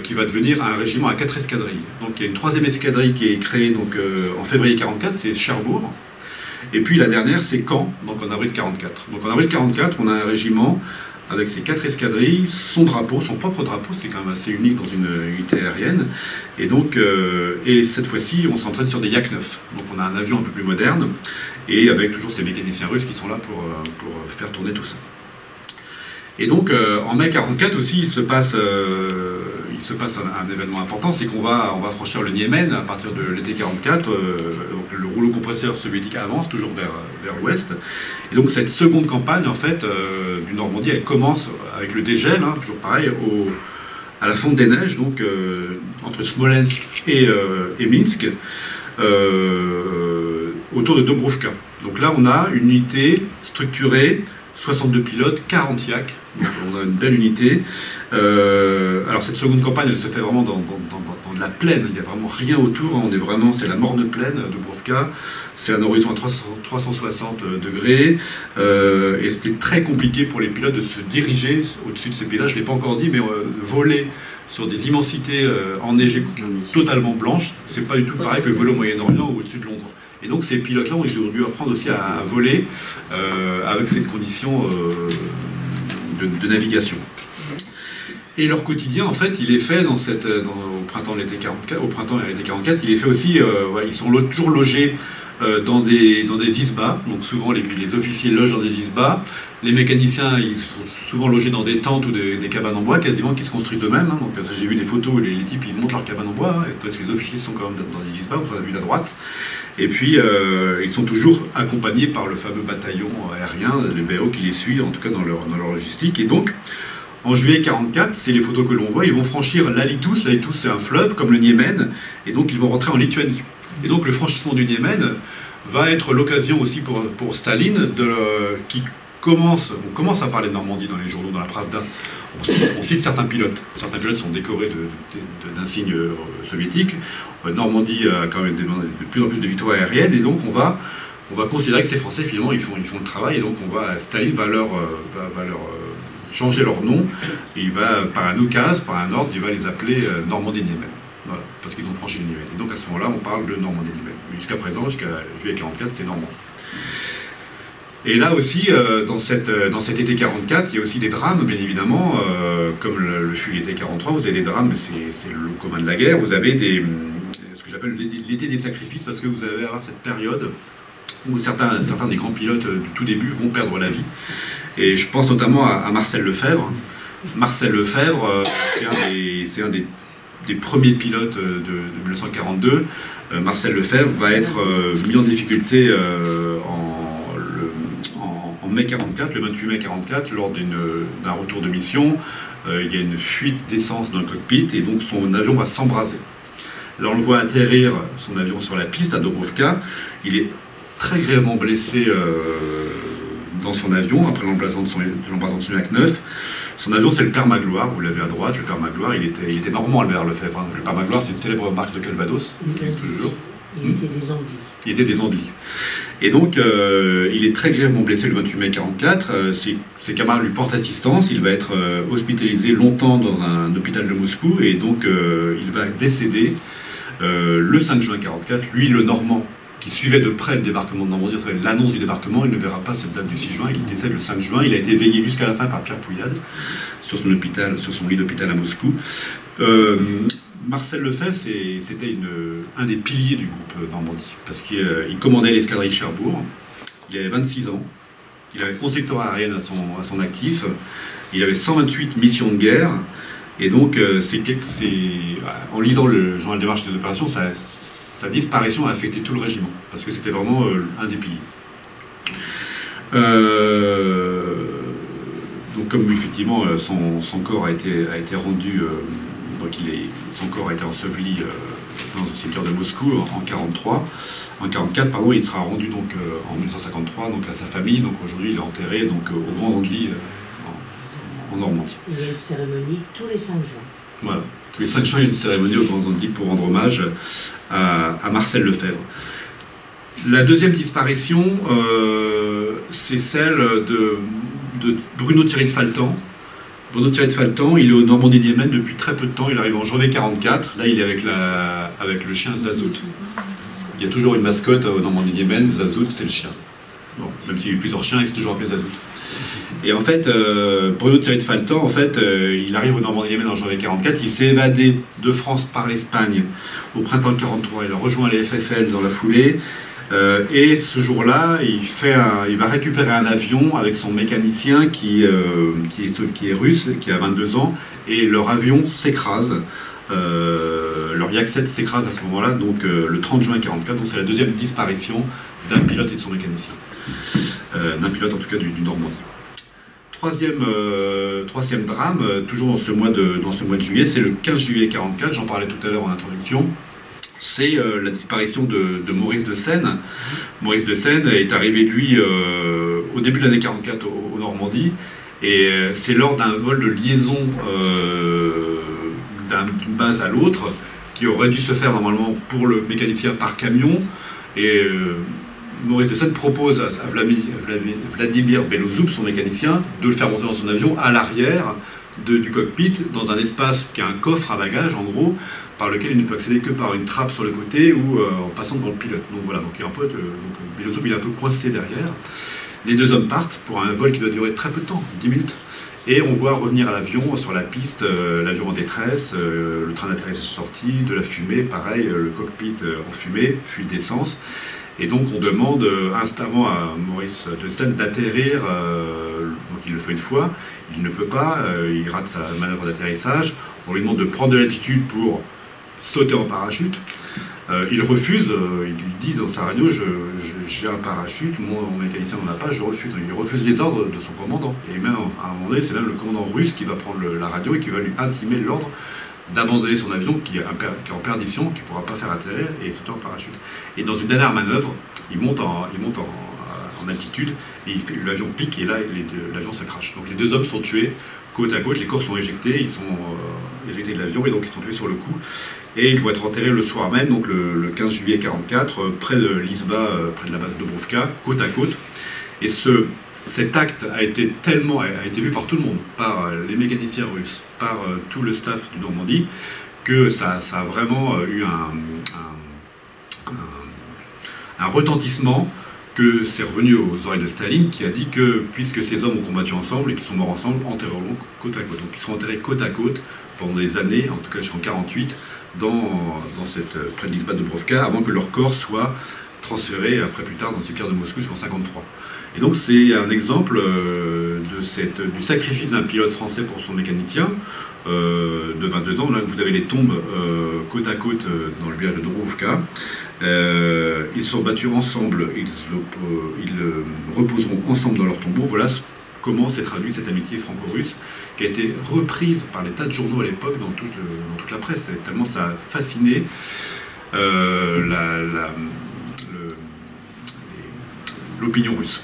qui va devenir un régiment à 4 escadrilles. Donc il y a une 3e escadrille qui est créée donc, en février 44, c'est Cherbourg. Et puis la dernière, c'est Caen, donc en avril 44. Donc en avril 44, on a un régiment avec ses 4 escadrilles, son drapeau, son propre drapeau, c'est quand même assez unique dans une unité aérienne. Et donc, et cette fois-ci, on s'entraîne sur des Yak 9. Donc on a un avion un peu plus moderne, et avec toujours ces mécaniciens russes qui sont là pour faire tourner tout ça. Et donc, en mai 44 aussi, il se passe un événement important, c'est qu'on va franchir le Niémen à partir de l'été 44. Donc le rouleau compresseur soviétique avance toujours vers l'ouest. Et donc cette seconde campagne, en fait, du Normandie, elle commence avec le dégel, hein, toujours pareil, à la fonte des neiges, donc entre Smolensk et Minsk, autour de Dobrouvka. Donc là, on a une unité structurée, 62 pilotes, 40 yaks, donc on a une belle unité. Alors cette seconde campagne, elle se fait vraiment dans de la plaine, il n'y a vraiment rien autour, hein. C'est la morne plaine de Dobrouvka, c'est un horizon à 360 degrés, et c'était très compliqué pour les pilotes de se diriger au-dessus de ces pilotes, je ne l'ai pas encore dit, mais voler sur des immensités enneigées totalement blanches, c'est pas du tout pareil que voler au Moyen-Orient ou au-dessus de Londres. Et donc ces pilotes-là ont dû apprendre aussi à voler avec ces conditions de navigation. Et leur quotidien, en fait, il est fait au printemps et l'été 44, il est fait aussi, ils sont toujours logés dans des isbas, donc souvent les officiers logent dans des isbas, les mécaniciens ils sont souvent logés dans des tentes ou des cabanes en bois quasiment qui se construisent eux-mêmes, hein. Donc j'ai vu des photos où les types ils montent leur cabane en bois, hein, et les officiers sont quand même dans des isbas, vous en avez vu à droite. Et puis, ils sont toujours accompagnés par le fameux bataillon aérien, les BO qui les suit, en tout cas dans leur logistique. Et donc, en juillet 44, c'est les photos que l'on voit, ils vont franchir l'Alitous. L'Alitous, c'est un fleuve, comme le Niémen, et donc ils vont rentrer en Lituanie. Et donc, le franchissement du Niémen va être l'occasion aussi pour Staline, on commence à parler de Normandie dans les journaux, dans la Pravda. On cite certains pilotes. Certains pilotes sont décorés d'insignes soviétiques. Normandie a quand même de plus en plus de victoires aériennes, et donc on va considérer que ces Français, finalement, ils font le travail, et donc Staline va leur changer leur nom, et il va, par un oukase, par un ordre, il va les appeler Normandie-Niemen. Voilà, parce qu'ils ont franchi le Niemen. Et donc à ce moment-là, on parle de Normandie-Niemen. Mais jusqu'à présent, jusqu'à juillet 44, c'est Normandie. Et là aussi, dans cet été 44, il y a aussi des drames, bien évidemment, comme le fut l'été 43, vous avez des drames, c'est le commun de la guerre, vous avez ce que j'appelle l'été des sacrifices, parce que vous allez avoir cette période où certains des grands pilotes du tout début vont perdre la vie. Et je pense notamment à Marcel Lefebvre. Marcel Lefebvre, c'est un des premiers pilotes de 1942. Marcel Lefebvre va être mis en difficulté en mai 44, le 28 mai 44, lors d'un retour de mission. Il y a une fuite d'essence dans le cockpit, et donc son avion va s'embraser. Là, on le voit atterrir son avion sur la piste à Dobrouvka. Il est très grièvement blessé dans son avion, après l'emplacement de son Yak 9. Son avion, c'est le Père Magloire, vous l'avez à droite, le Père Magloire, il était normand, Albert Lefebvre. Hein. Le Père Magloire, c'est une célèbre marque de Calvados, qui existe toujours. Il était des Andelys. Il était des Andelys. Et donc, il est très grièvement blessé le 28 mai 44. Ses camarades lui portent assistance. Il va être hospitalisé longtemps dans un hôpital de Moscou. Et donc, il va décéder le 5 juin 44. Lui, le Normand, qui suivait de près le débarquement de Normandie, l'annonce du débarquement, il ne verra pas cette date du 6 juin. Il décède le 5 juin. Il a été veillé jusqu'à la fin par Pierre Pouillade sur son lit d'hôpital à Moscou. Marcel Lefebvre, c'était un des piliers du groupe Normandie, parce qu'il commandait l'escadrille Cherbourg, il avait 26 ans, il avait concepteur aérien à son actif, il avait 128 missions de guerre, et donc en lisant le journal des marches des opérations, sa disparition a affecté tout le régiment, parce que c'était vraiment un des piliers. Donc comme effectivement son corps a été rendu, son corps a été enseveli dans le cimetière de Moscou en 44, pardon, il sera rendu donc en 1953 donc à sa famille. Donc aujourd'hui il est enterré donc au Grand Andely en Normandie. Il y a une cérémonie tous les 5 juin. Voilà, tous les 5 juin il y a une cérémonie au Grand Andely pour rendre hommage à Marcel Lefebvre. La deuxième disparition, c'est celle de Bruno Thierry de Faltan. Bruno Thierry de Faltan, il est au Normandie-Niemen depuis très peu de temps. Il arrive en janvier 44. Là, il est avec le chien Zazout. Il y a toujours une mascotte au Normandie-Niemen. Zazout, c'est le chien. Bon, même s'il y a eu plusieurs chiens, il s'est toujours appelé Zazout. Et en fait, Bruno Thierry de Faltan, en fait, il arrive au Normandie-Niemen en janvier 44. Il s'est évadé de France par l'Espagne au printemps 43. Il a rejoint les FFL dans la foulée. Et ce jour-là, il va récupérer un avion avec son mécanicien qui est russe, qui a 22 ans, et leur avion s'écrase. Leur Yak 7 s'écrase à ce moment-là, donc le 30 juin 44. Donc c'est la deuxième disparition d'un pilote et de son mécanicien. D'un pilote en tout cas du Normandie. Troisième drame, toujours dans ce mois de juillet, c'est le 15 juillet 44, j'en parlais tout à l'heure en introduction. C'est la disparition de Maurice de Seine. Maurice de Seine est arrivé, lui, au début de l'année 44 au Normandie, et c'est lors d'un vol de liaison d'une base à l'autre, qui aurait dû se faire normalement pour le mécanicien par camion, et Maurice de Seine propose à Vladimir Belozoup, son mécanicien, de le faire monter dans son avion à l'arrière du cockpit, dans un espace qui a un coffre à bagages, en gros, par lequel il ne peut accéder que par une trappe sur le côté ou en passant devant le pilote. Donc voilà, donc Belozoup il est un peu coincé derrière. Les deux hommes partent pour un vol qui doit durer très peu de temps, 10 minutes. Et on voit revenir à l'avion, sur la piste, l'avion en détresse, le train d'atterrissage sorti, de la fumée, pareil, le cockpit en fumée, fuite d'essence. Et donc on demande instamment à Maurice de Seine d'atterrir, donc il le fait une fois, il ne peut pas, il rate sa manœuvre d'atterrissage, on lui demande de prendre de l'altitude pour sauter en parachute, il refuse, il dit dans sa radio, j'ai un parachute, mon mécanicien n'en a pas, je refuse. Il refuse les ordres de son commandant, et même à un moment donné, c'est même le commandant russe qui va prendre la radio et qui va lui intimer l'ordre d'abandonner son avion qui est en perdition, qui ne pourra pas faire atterrir, et sauter en parachute. Et dans une dernière manœuvre, il monte en altitude, et l'avion pique, et là, l'avion se crache. Donc les deux hommes sont tués côte à côte, les corps sont éjectés, ils sont éjectés de l'avion, et donc ils sont tués sur le coup. Et ils vont être enterrés le soir même, donc le 15 juillet 44, près de l'Izba, près de la base de Dubrovka, côte à côte. Et cet acte a été vu par tout le monde, par les mécaniciens russes, par tout le staff du Normandie, que ça a vraiment eu un retentissement, que c'est revenu aux oreilles de Staline, qui a dit que puisque ces hommes ont combattu ensemble et qu'ils sont morts ensemble, enterrons côte à côte. Donc ils seront enterrés côte à côte pendant des années, en tout cas jusqu'en 48, près de l'Izba de Dubrovka, avant que leur corps soit transféré après plus tard dans le cimetière de Moscou jusqu'en 53. Et donc c'est un exemple du sacrifice d'un pilote français pour son mécanicien de 22 ans. Là vous avez les tombes côte à côte dans le village de Dubrovka. Ils sont battus ensemble, ils reposeront ensemble dans leur tombeau. Voilà comment s'est traduite cette amitié franco-russe, qui a été reprise par des tas de journaux à l'époque dans toute la presse. Tellement ça a fasciné l'opinion russe.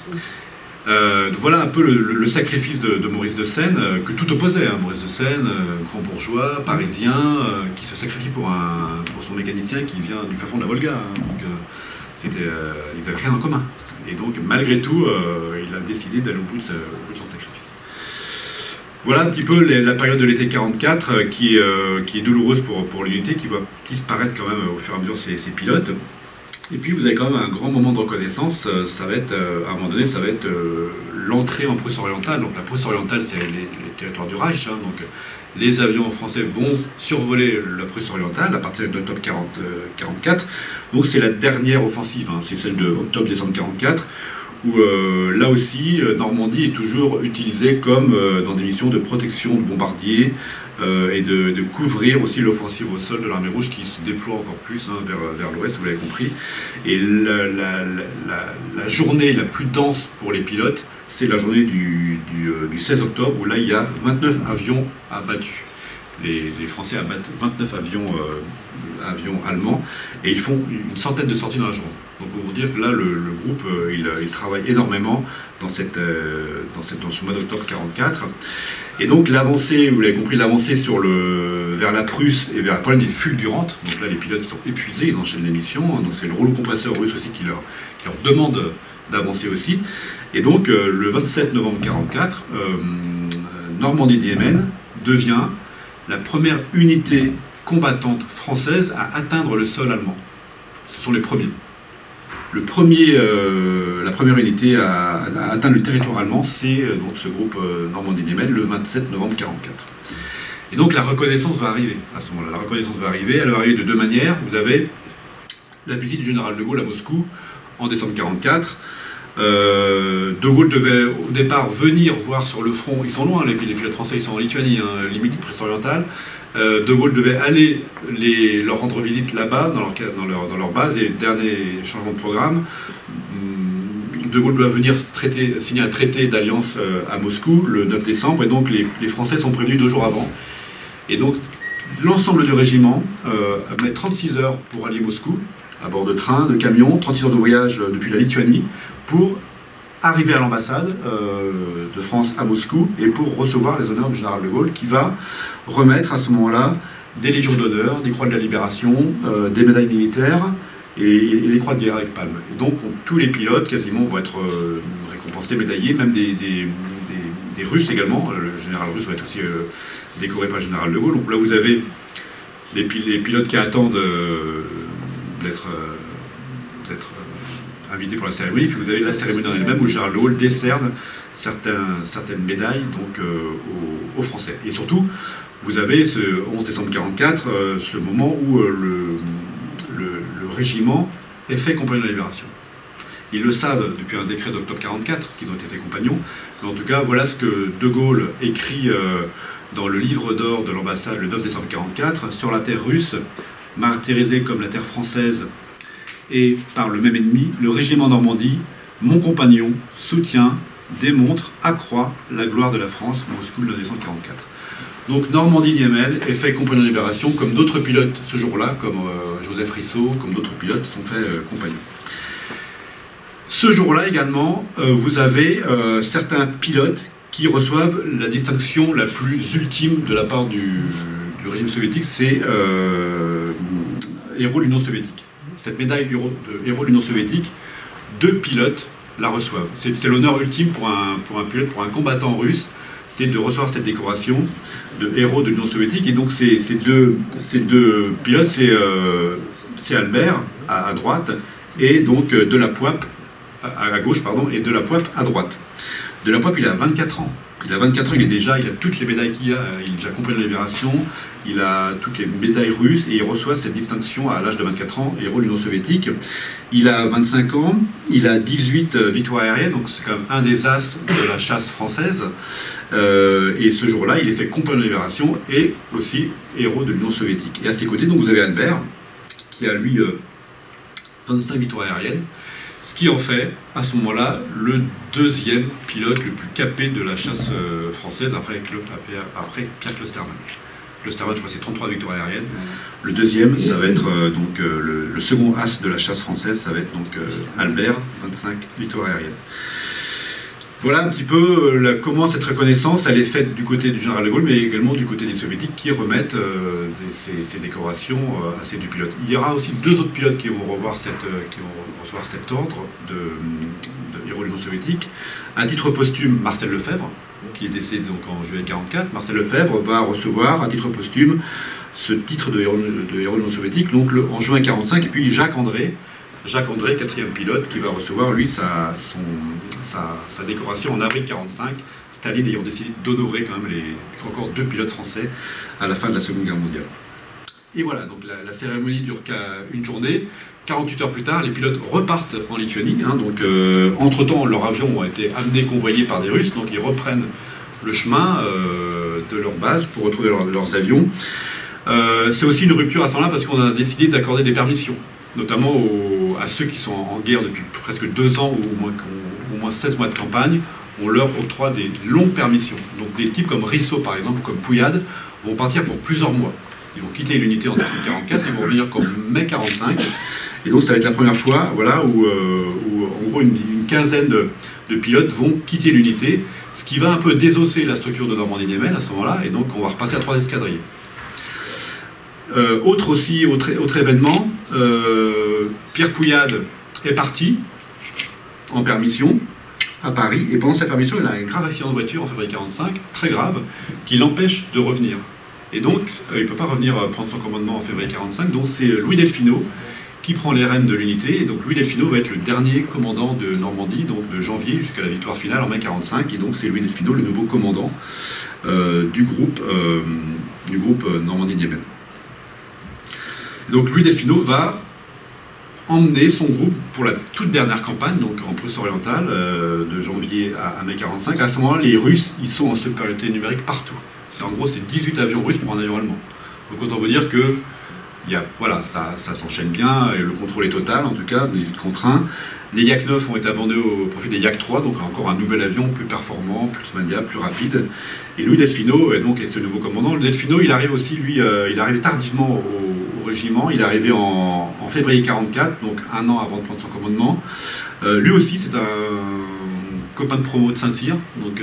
Voilà un peu le sacrifice de Maurice de Seine, que tout opposait. Maurice de Seine, grand bourgeois, parisien, qui se sacrifie pour son mécanicien qui vient du fin fond de la Volga. Donc, ils n'avaient rien en commun. Et donc, malgré tout, il a décidé d'aller au bout de son sacrifice. Voilà un petit peu la période de l'été 44 qui est douloureuse pour l'unité, qui va disparaître quand même au fur et à mesure ces pilotes. Et puis vous avez quand même un grand moment de reconnaissance, ça va être, à un moment donné, ça va être l'entrée en Prusse orientale. Donc la Prusse orientale, c'est les territoires du Reich, hein, donc les avions français vont survoler la Prusse orientale à partir d'octobre 44. Donc c'est la dernière offensive, hein, c'est celle de octobre-décembre 44, où là aussi, Normandie est toujours utilisée comme dans des missions de protection de bombardiers et de couvrir aussi l'offensive au sol de l'armée rouge qui se déploie encore plus, hein, vers l'ouest, vous l'avez compris. Et la journée la plus dense pour les pilotes, c'est la journée du 16 octobre, où là il y a 29 avions abattus. Les Français abattent 29 avions allemands, et ils font une centaine de sorties dans la journée. Donc pour vous dire que là, le groupe, il travaille énormément dans ce mois d'octobre 44. Et donc l'avancée, vous l'avez compris, l'avancée vers la Prusse et vers la Pologne est fulgurante. Donc là, les pilotes sont épuisés, ils enchaînent les missions. Donc c'est le rouleau compresseur russe aussi qui leur demande d'avancer aussi. Et donc le 27 novembre 44, Normandie-Diemen devient la première unité combattante française à atteindre le sol allemand. Ce sont les premiers. La première unité à atteindre le territoire allemand, c'est donc ce groupe Normandie-Diemen, le 27 novembre 44. Et donc la reconnaissance va arriver à ce moment-là. La reconnaissance va arriver, elle va arriver de deux manières. Vous avez la visite du général de Gaulle à Moscou en décembre 44. De Gaulle devait au départ venir voir sur le front, ils sont loin, les pilotes français, ils sont en Lituanie, hein, limite Prusse orientale. De Gaulle devait aller leur rendre visite là-bas, dans leur base, et dernier changement de programme, De Gaulle doit venir signer un traité d'alliance à Moscou le 9 décembre, et donc les Français sont prévenus 2 jours avant. Et donc l'ensemble du régiment met 36 heures pour allier Moscou, à bord de trains, de camions, 36 heures de voyage depuis la Lituanie, pour arriver à l'ambassade de France à Moscou et pour recevoir les honneurs du général de Gaulle, qui va remettre à ce moment-là des légions d'honneur, des croix de la libération, des médailles militaires et des croix de guerre avec palme. Et donc tous les pilotes quasiment vont être récompensés, médaillés, même des Russes également. Le général russe va être aussi décoré par le général de Gaulle. Donc là vous avez les pilotes qui attendent d'être invités pour la cérémonie, puis vous avez la cérémonie en elle-même où le général de Gaulle décerne certaines médailles donc, aux Français. Et surtout, vous avez ce 11 décembre 1944, ce moment où le régiment est fait compagnon de la libération. Ils le savent depuis un décret d'octobre 1944 qu'ils ont été faits compagnons, mais en tout cas, voilà ce que De Gaulle écrit dans le livre d'or de l'ambassade le 9 décembre 1944, sur la terre russe, martyrisée comme la terre française, et par le même ennemi, le régiment Normandie, mon compagnon, soutient, démontre, accroît la gloire de la France, Moscou, le 9 décembre 1944. Donc Normandie-Diemen est fait compagnon de libération, comme d'autres pilotes ce jour-là, comme Joseph Risseau, comme d'autres pilotes sont faits compagnons. Ce jour-là également, vous avez certains pilotes qui reçoivent la distinction la plus ultime de la part du régime soviétique, c'est héros de l'Union soviétique. Cette médaille de héros de l'Union soviétique, 2 pilotes la reçoivent. C'est l'honneur ultime pour un pilote, pour un combattant russe, c'est de recevoir cette décoration de héros de l'Union soviétique. Et donc ces deux pilotes, c'est Albert à droite, et donc de la Poipe à gauche, pardon, et de la Poipe à droite. De la Poipe, il a 24 ans. Il a 24 ans, il a toutes les médailles qu'il a, il a déjà compris la libération, il a toutes les médailles russes, et il reçoit cette distinction à l'âge de 24 ans, héros de l'Union soviétique. Il a 25 ans, il a 18 victoires aériennes, donc c'est quand même un des as de la chasse française. Et ce jour-là, il est fait compagnon de libération et aussi héros de l'Union soviétique. Et à ses côtés, donc, vous avez Albert, qui a lui 25 victoires aériennes, ce qui en fait, à ce moment-là, le 2e pilote le plus capé de la chasse française après Pierre Klosterman. Klosterman, je crois que c'est 33 victoires aériennes. Le 2e, ça va être donc le second as de la chasse française, ça va être donc Albert, 25 victoires aériennes. Voilà un petit peu comment cette reconnaissance elle est faite du côté du général de Gaulle, mais également du côté des soviétiques qui remettent ces décorations à ces 2 pilotes. Il y aura aussi 2 autres pilotes qui vont recevoir cet ordre de héros de l'Union soviétique. À titre posthume, Marcel Lefebvre, qui est décédé donc en juillet 1944. Marcel Lefebvre va recevoir à titre posthume ce titre de héros de l'Union soviétique donc en juin 1945. Et puis Jacques André Jacques André, 4e pilote, qui va recevoir, lui, sa décoration en avril 1945, Staline ayant décidé d'honorer quand même encore 2 pilotes français à la fin de la Seconde Guerre mondiale. Et voilà, donc la cérémonie dure qu'une journée. 48 heures plus tard, les pilotes repartent en Lituanie. Donc, entre-temps, leurs avions ont été amenés, convoyés par des Russes, donc ils reprennent le chemin de leur base pour retrouver leurs avions. C'est aussi une rupture à ce moment-là parce qu'on a décidé d'accorder des permissions, notamment à ceux qui sont en guerre depuis presque 2 ans ou au moins 16 mois de campagne. On leur octroie des longues permissions. Donc des types comme Risso, par exemple, comme Pouillade, vont partir pour plusieurs mois. Ils vont quitter l'unité en décembre 1944, ils vont revenir qu'en mai 1945. Et donc ça va être la première fois voilà, où en gros une quinzaine de pilotes vont quitter l'unité, ce qui va un peu désosser la structure de Normandie-Niemen à ce moment-là, et donc on va repasser à 3 escadrilles. Autre événement, Pierre Pouillade est parti en permission à Paris, et pendant sa permission, il a un grave accident de voiture en février 1945, très grave, qui l'empêche de revenir. Et donc, il ne peut pas revenir prendre son commandement en février 1945, donc c'est Louis Delfino qui prend les rênes de l'unité, et donc Louis Delfino va être le dernier commandant de Normandie, donc de janvier jusqu'à la victoire finale en mai 1945, et donc c'est Louis Delfino, le nouveau commandant du groupe Normandie-Niemen. Donc Louis Delfino va emmener son groupe pour la toute dernière campagne, donc en Prusse orientale, de janvier à mai 1945. À ce moment-là, les Russes, ils sont en supériorité numérique partout. En gros, c'est 18 avions russes pour un avion allemand. Donc autant vous dire que voilà, ça s'enchaîne bien, et le contrôle est total, en tout cas, 18 contre 1. Les Yak 9 ont été abandonnés au profit des Yak 3, donc encore un nouvel avion plus performant, plus maniable, plus rapide. Et Louis Delfino est ce nouveau commandant. Louis Delfino, il arrive aussi, lui, il arrive tardivement au régiment. Il est arrivé en février 1944, donc 1 an avant de prendre son commandement. Lui aussi, c'est un copain de promo de Saint-Cyr, donc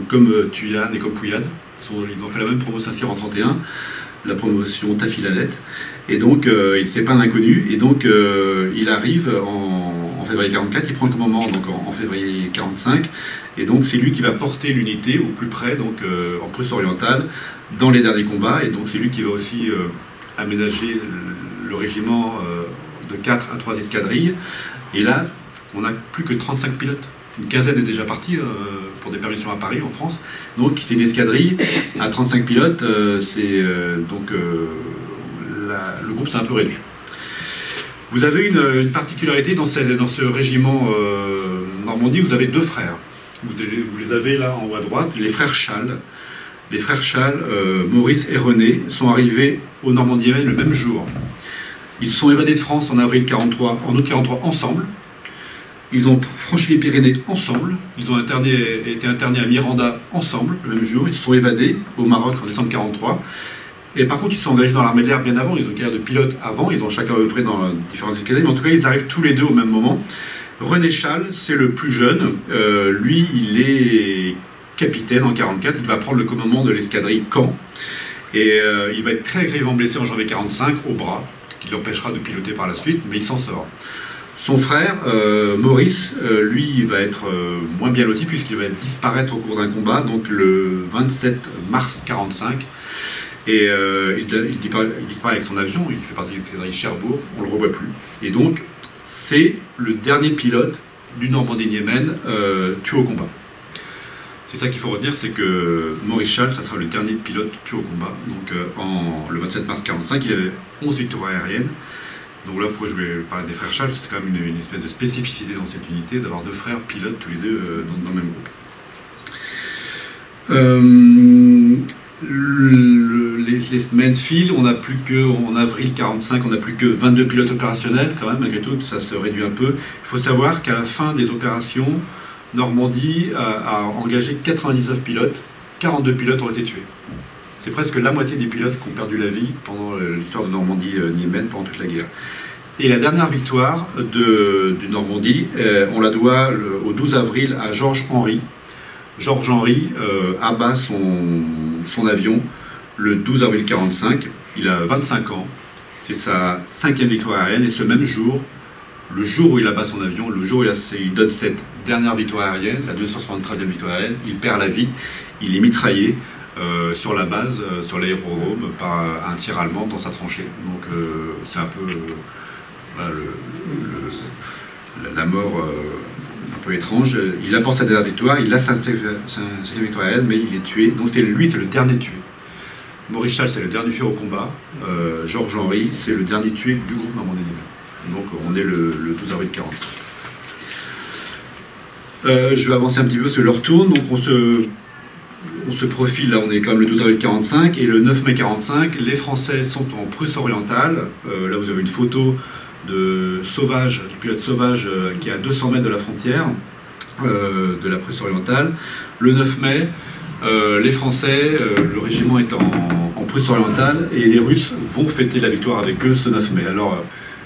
comme Tuyane et comme Pouillade. Ils ont fait la même promo Saint-Cyr en 1931, la promotion Tafilalette. Et donc, c'est pas un inconnu. Et donc, il arrive en février 1944, il prend le commandement donc, en février 1945. Et donc, c'est lui qui va porter l'unité au plus près, donc en Prusse orientale, dans les derniers combats. Et donc, c'est lui qui va aussi aménager le régiment de 4 à 3 escadrilles. Et là, on n'a plus que 35 pilotes. Une quinzaine est déjà partie pour des permissions à Paris, en France. Donc, c'est une escadrille à 35 pilotes. Le groupe s'est un peu réduit. Vous avez une particularité dans ce régiment Normandie, vous avez 2 frères. Vous les avez là en haut à droite, les frères Chal. Les frères Chal, Maurice et René, sont arrivés au Normandie-Niemen le même jour. Ils se sont évadés de France en avril 1943, en août 1943 ensemble. Ils ont franchi les Pyrénées ensemble. Ils ont été internés à Miranda ensemble le même jour. Ils se sont évadés au Maroc en décembre 1943. Et par contre, ils se sont engagés dans l'armée de l'air bien avant. Ils ont une carrière de pilote avant. Ils ont chacun œuvré dans différentes escadrilles. Mais en tout cas, ils arrivent tous les deux au même moment. René Chal, c'est le plus jeune. Lui, il est capitaine en 1944. Il va prendre le commandement de l'escadrille Caen. Et il va être très grièvement blessé en janvier 1945 au bras, qui l'empêchera de piloter par la suite, mais il s'en sort. Son frère, Maurice, lui, il va être moins bien loti puisqu'il va disparaître au cours d'un combat, donc le 27 mars 1945. Et il disparaît avec son avion, il fait partie de l'escadrille Cherbourg, on ne le revoit plus. Et donc, c'est le dernier pilote du Normandie-Niemen tué au combat. C'est ça qu'il faut retenir, c'est que Maurice Chal, ça sera le dernier pilote tué au combat. Donc, le 27 mars 1945, il avait 11 victoires aériennes. Donc là, pourquoi je vais parler des frères Chal, c'est quand même une espèce de spécificité dans cette unité, d'avoir 2 frères pilotes tous les deux dans le même groupe. Les semaines filent, on n'a plus que, en avril 1945, on n'a plus que 22 pilotes opérationnels, quand même, malgré tout, ça se réduit un peu. Il faut savoir qu'à la fin des opérations, Normandie a engagé 99 pilotes, 42 pilotes ont été tués. C'est presque la moitié des pilotes qui ont perdu la vie pendant l'histoire de Normandie-Niemen, pendant toute la guerre. Et la dernière victoire du Normandie, on la doit au 12 avril à Georges Henry. Georges Henry abat son avion le 12 avril 1945. Il a 25 ans. C'est sa 5e victoire aérienne. Et ce même jour, le jour où il abat son avion, le jour où il donne cette dernière victoire aérienne, la 273e victoire aérienne, il perd la vie. Il est mitraillé sur la base, sur l'aérodrome, par un tir allemand dans sa tranchée. Donc c'est un peu la mort un peu étrange. Il apporte sa dernière victoire, il a sa victoire aérienne, mais il est tué. Donc c'est le dernier tué. Maurice c'est le dernier tué au combat. Georges Henry, c'est le dernier tué du groupe Normandie d'hiver. Donc on est le 12 avril 40. Je vais avancer un petit peu sur leur tour. Donc on se profile, là on est quand même le 12 avril 45, et le 9 mai 45, les Français sont en Prusse orientale. Là vous avez une photo de Sauvage, du pilote Sauvage, qui est à 200 mètres de la frontière de la Prusse orientale. Le 9 mai, les Français, le régiment est en Prusse orientale, et les Russes vont fêter la victoire avec eux ce 9 mai. Alors,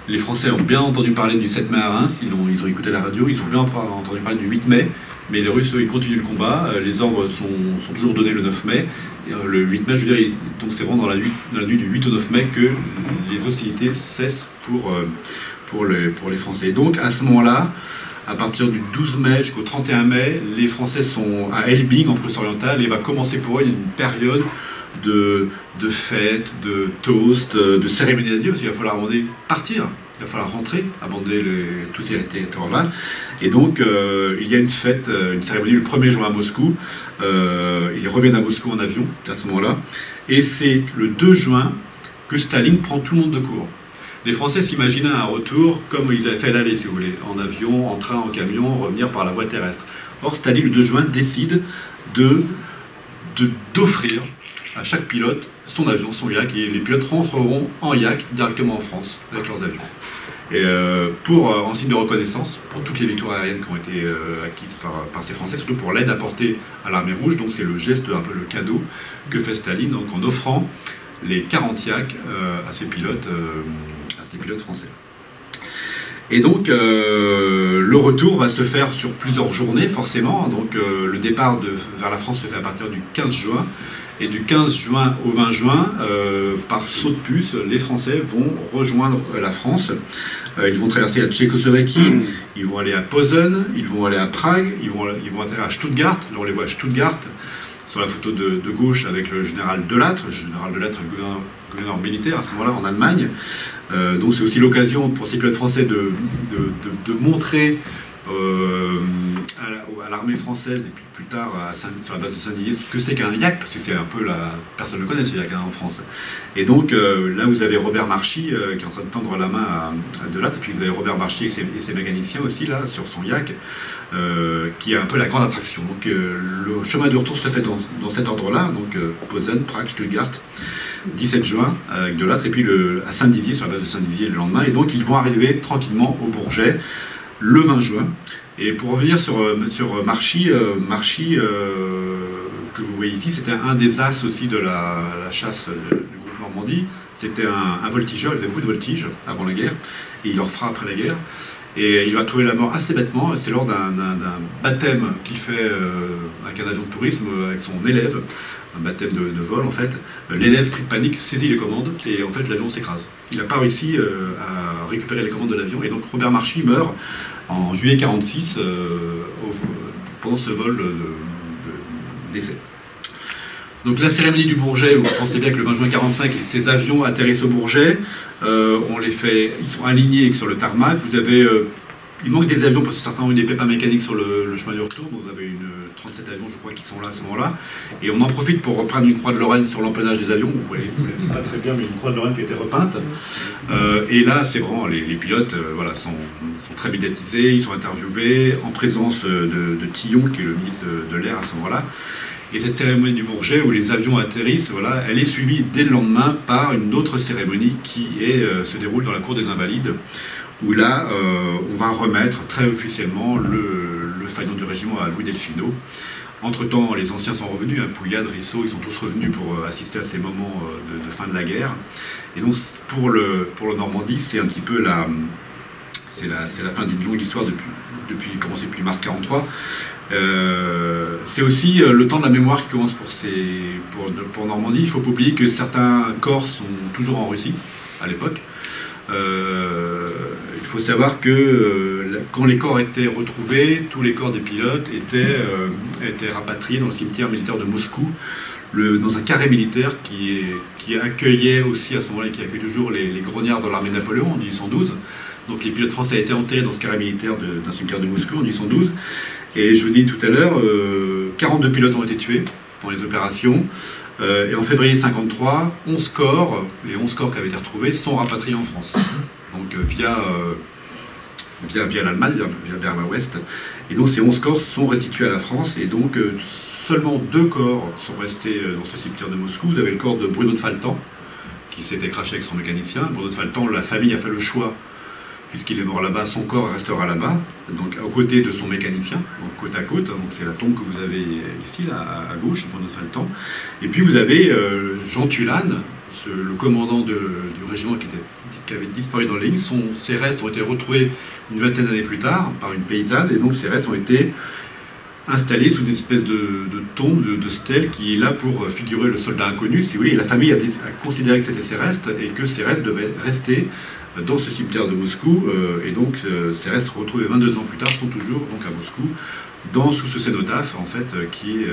les Français ont bien entendu parler du 7 mai à Reims, ils ont écouté la radio, ils ont bien entendu parler du 8 mai, mais les Russes, eux, ils continuent le combat. Les ordres sont toujours donnés le 9 mai. Et le 8 mai, je veux dire, donc c'est vraiment dans la nuit du 8 au 9 mai que les hostilités cessent pour les Français. Et donc, à ce moment-là, à partir du 12 mai jusqu'au 31 mai, les Français sont à Elbing, en Prusse orientale, et va commencer pour eux une période de fêtes, de toasts, de cérémonies d'adieu, parce qu'il va falloir partir, il va falloir rentrer, abandonner tous ces territoires-là. Et donc, il y a une fête, une cérémonie le 1er juin à Moscou. Ils reviennent à Moscou en avion, à ce moment-là. Et c'est le 2 juin que Staline prend tout le monde de court. Les Français s'imaginaient un retour comme ils avaient fait l'aller, si vous voulez, en avion, en train, en camion, revenir par la voie terrestre. Or, Staline, le 2 juin, décide d'offrir à chaque pilote son avion, son yak, et les pilotes rentreront en yak directement en France avec leurs avions. Et en signe de reconnaissance pour toutes les victoires aériennes qui ont été acquises par ces Français, surtout pour l'aide apportée à l'armée rouge. Donc c'est le geste, un peu le cadeau que fait Staline, donc en offrant les 40 yaks à ces pilotes français. Et donc le retour va se faire sur plusieurs journées forcément. Donc le départ vers la France se fait à partir du 15 juin. Et du 15 juin au 20 juin, par saut de puce, les Français vont rejoindre la France. Ils vont traverser la Tchécoslovaquie, ils vont aller à Posen, ils vont aller à Prague, ils vont atterrir à Stuttgart. Là, on les voit à Stuttgart, sur la photo de gauche avec le général Delattre, gouverneur militaire à ce moment-là en Allemagne. Donc c'est aussi l'occasion pour ces pilotes français de montrer à l'armée française et puis plus tard sur la base de Saint-Dizier ce que c'est qu'un yak, parce que c'est un peu personne ne le connaît ces yaks en France. Et donc là vous avez Robert Marchis qui est en train de tendre la main à Delattre, et puis vous avez Robert Marchis et ses mécaniciens aussi là sur son yak, qui est un peu la grande attraction. Donc le chemin de retour se fait dans cet ordre-là, donc Posen, Prague, Stuttgart, 17 juin avec Delattre, et puis à Saint-Dizier, sur la base de Saint-Dizier le lendemain. Et donc ils vont arriver tranquillement au Bourget le 20 juin. Et pour revenir sur Marchis, que vous voyez ici, c'était un des as aussi de la chasse du groupe Normandie. C'était un voltigeur, il avait beaucoup de voltige avant la guerre, et il en refera après la guerre. Et il va trouver la mort assez bêtement, c'est lors d'un baptême qu'il fait avec un avion de tourisme, avec son élève, un baptême de vol en fait. L'élève, pris de panique, saisit les commandes, et en fait l'avion s'écrase. Il n'a pas réussi à récupérer les commandes de l'avion, et donc Robert Marchis meurt en juillet 1946 pendant ce vol d'essai. Donc la cérémonie du Bourget, vous pensez bien que le 20 juin 1945, ces avions atterrissent au Bourget, ils sont alignés sur le tarmac. Il manque des avions parce que certains ont eu des pépins mécaniques sur le chemin du retour, donc vous avez 37 avions je crois qui sont là à ce moment-là, et on en profite pour reprendre une croix de Lorraine sur l'empennage des avions. Vous voyez pas très bien, mais une croix de Lorraine qui a été repeinte, et là c'est vraiment les pilotes sont très médiatisés, ils sont interviewés en présence de Tillon qui est le ministre de l'air à ce moment-là. Et cette cérémonie du Bourget où les avions atterrissent, elle est suivie dès le lendemain par une autre cérémonie qui se déroule dans la cour des Invalides, où là, on va remettre très officiellement le fanion du régiment à Louis Delfino. Entre-temps, les anciens sont revenus, Pouillade, Rissot, ils sont tous revenus pour assister à ces moments de fin de la guerre. Et donc, pour le Normandie, c'est un petit peu la fin d'une longue histoire depuis mars 1943. C'est aussi le temps de la mémoire qui commence pour Normandie. Il ne faut pas oublier que certains corps sont toujours en Russie à l'époque. Il faut savoir que quand les corps étaient retrouvés, tous les corps des pilotes étaient rapatriés dans le cimetière militaire de Moscou, dans un carré militaire qui accueillait aussi à ce moment-là, qui accueille toujours les grognards de l'armée de Napoléon en 1812. Donc les pilotes français étaient enterrés dans ce carré militaire d'un cimetière de Moscou en 1812. Et je vous dis tout à l'heure, 42 pilotes ont été tués pendant les opérations. Et en février 1953, 11 corps, les 11 corps qui avaient été retrouvés, sont rapatriés en France. Donc via l'Allemagne, via Berlin-Ouest. Et donc ces 11 corps sont restitués à la France. Et donc seulement 2 corps sont restés dans ce cimetière de Moscou. Vous avez le corps de Bruno de Faltan, qui s'était craché avec son mécanicien. Bruno de Faltan, la famille a fait le choix, puisqu'il est mort là-bas, son corps restera là-bas, donc aux côtés de son mécanicien, donc côte à côte. Donc c'est la tombe que vous avez ici, là, à gauche, Bruno de Faltan. Et puis vous avez Jean Tulane, le commandant du régiment qui avait disparu dans les lignes. Ses restes ont été retrouvés une vingtaine d'années plus tard par une paysanne, et donc ses restes ont été installés sous une espèce de tombe, de stèle qui est là pour figurer le soldat inconnu, si vous voulez. Et la famille a considéré que c'était ses restes et que ces restes devaient rester dans ce cimetière de Moscou. Et donc ces restes retrouvés 22 ans plus tard sont toujours donc à Moscou, sous ce cénotaphe en fait, qui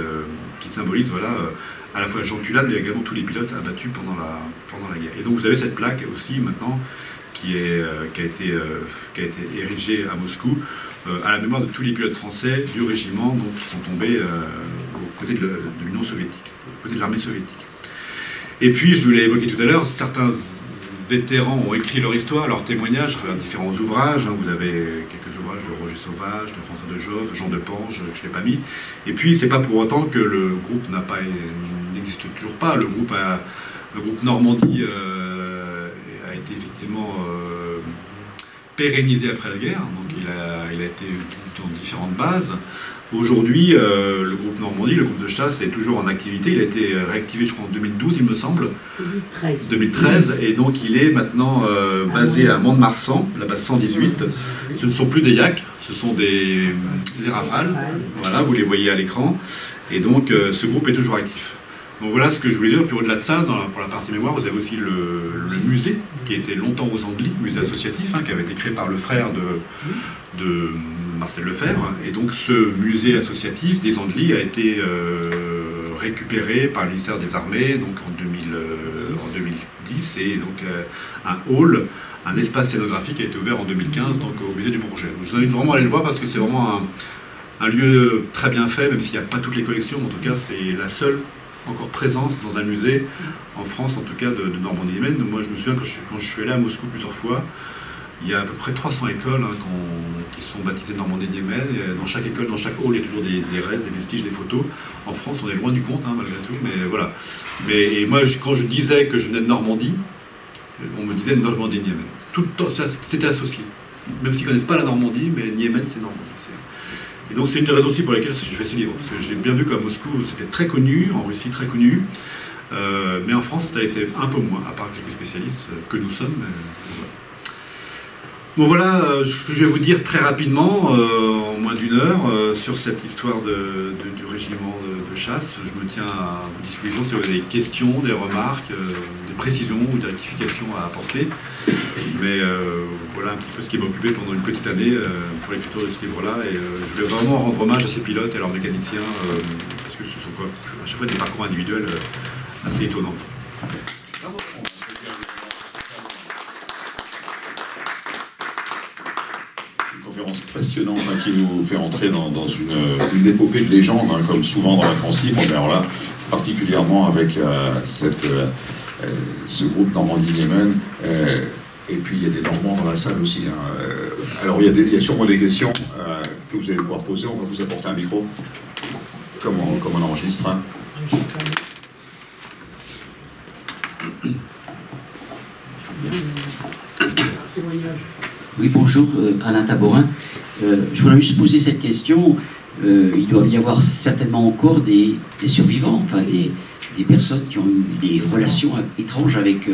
symbolise voilà, à la fois Jean Tulane mais également tous les pilotes abattus pendant la guerre. Et donc vous avez cette plaque aussi maintenant qui a été érigée à Moscou, à la mémoire de tous les pilotes français du régiment donc, qui sont tombés aux côtés de l'Union soviétique, aux côtés de l'armée soviétique. Et puis, je vous l'ai évoqué tout à l'heure, certains vétérans ont écrit leur histoire, leur témoignage, à travers différents ouvrages. Vous avez quelques ouvrages de Roger Sauvage, de François de Jove, Jean de Pange, que je n'ai pas mis. Et puis, c'est pas pour autant que le groupe n'existe toujours pas. Le groupe Normandie a été effectivement pérennisé après la guerre, donc il a été dans différentes bases. Aujourd'hui, le groupe Normandie, le groupe de chasse, est toujours en activité. Il a été réactivé, je crois, en 2012, il me semble. 2013. Et donc il est maintenant basé à Mont-de-Marsan, la base 118. Ce ne sont plus des Yak, ce sont des Rafales. Voilà, vous les voyez à l'écran. Et donc ce groupe est toujours actif. Donc voilà ce que je voulais dire. Puis au-delà de ça, pour la partie mémoire, vous avez aussi le musée, qui était longtemps aux Andelys, musée associatif, qui avait été créé par le frère de Marcel Lefebvre. Et donc ce musée associatif des Andelys a été récupéré par le ministère des Armées donc en 2010. Et donc un hall, un espace scénographique a été ouvert en 2015 donc, au musée du Bourget. Donc, je vous invite vraiment à aller le voir parce que c'est vraiment un lieu très bien fait, même s'il n'y a pas toutes les collections. En tout cas, c'est la seule encore présence dans un musée, en France en tout cas, de Normandie-Yémen. Moi je me souviens quand je suis allé à Moscou plusieurs fois, il y a à peu près 300 écoles qui sont baptisées Normandie-Yémen. Dans chaque école, dans chaque hall, il y a toujours des restes, des vestiges, des photos. En France, on est loin du compte, malgré tout, mais voilà. Et moi, quand je disais que je venais de Normandie, on me disait Normandie-Yémen. Tout le temps, c'était associé. Même s'ils ne connaissent pas la Normandie, mais Yémen, c'est Normandie. Et donc c'est une des raisons aussi pour lesquelles je fais ce livre, parce que j'ai bien vu qu'à Moscou c'était très connu, en Russie très connu, mais en France ça a été un peu moins, à part quelques spécialistes que nous sommes. Donc voilà ce que je vais vous dire très rapidement, en moins d'une heure, sur cette histoire du régiment de chasse. Je me tiens à vos dispositions si vous avez des questions, des remarques, des précisions ou des rectifications à apporter. Mais voilà un petit peu ce qui m'a occupé pendant une petite année pour l'écriture de ce livre-là. Et je voulais vraiment rendre hommage à ces pilotes et à leurs mécaniciens, parce que ce sont à chaque fois des parcours individuels assez étonnants. Conférence passionnante qui nous fait entrer dans une épopée de légende, comme souvent dans la France libre, mais alors là, particulièrement avec ce groupe Normandie-Yémen. Et puis il y a des Normands dans la salle aussi. Alors il y a sûrement des questions que vous allez pouvoir poser. On va vous apporter un micro, comme on enregistre. Oui, bonjour, Alain Taborin. Je voudrais juste poser cette question. Il doit y avoir certainement encore des survivants, enfin des personnes qui ont eu des relations étranges avec,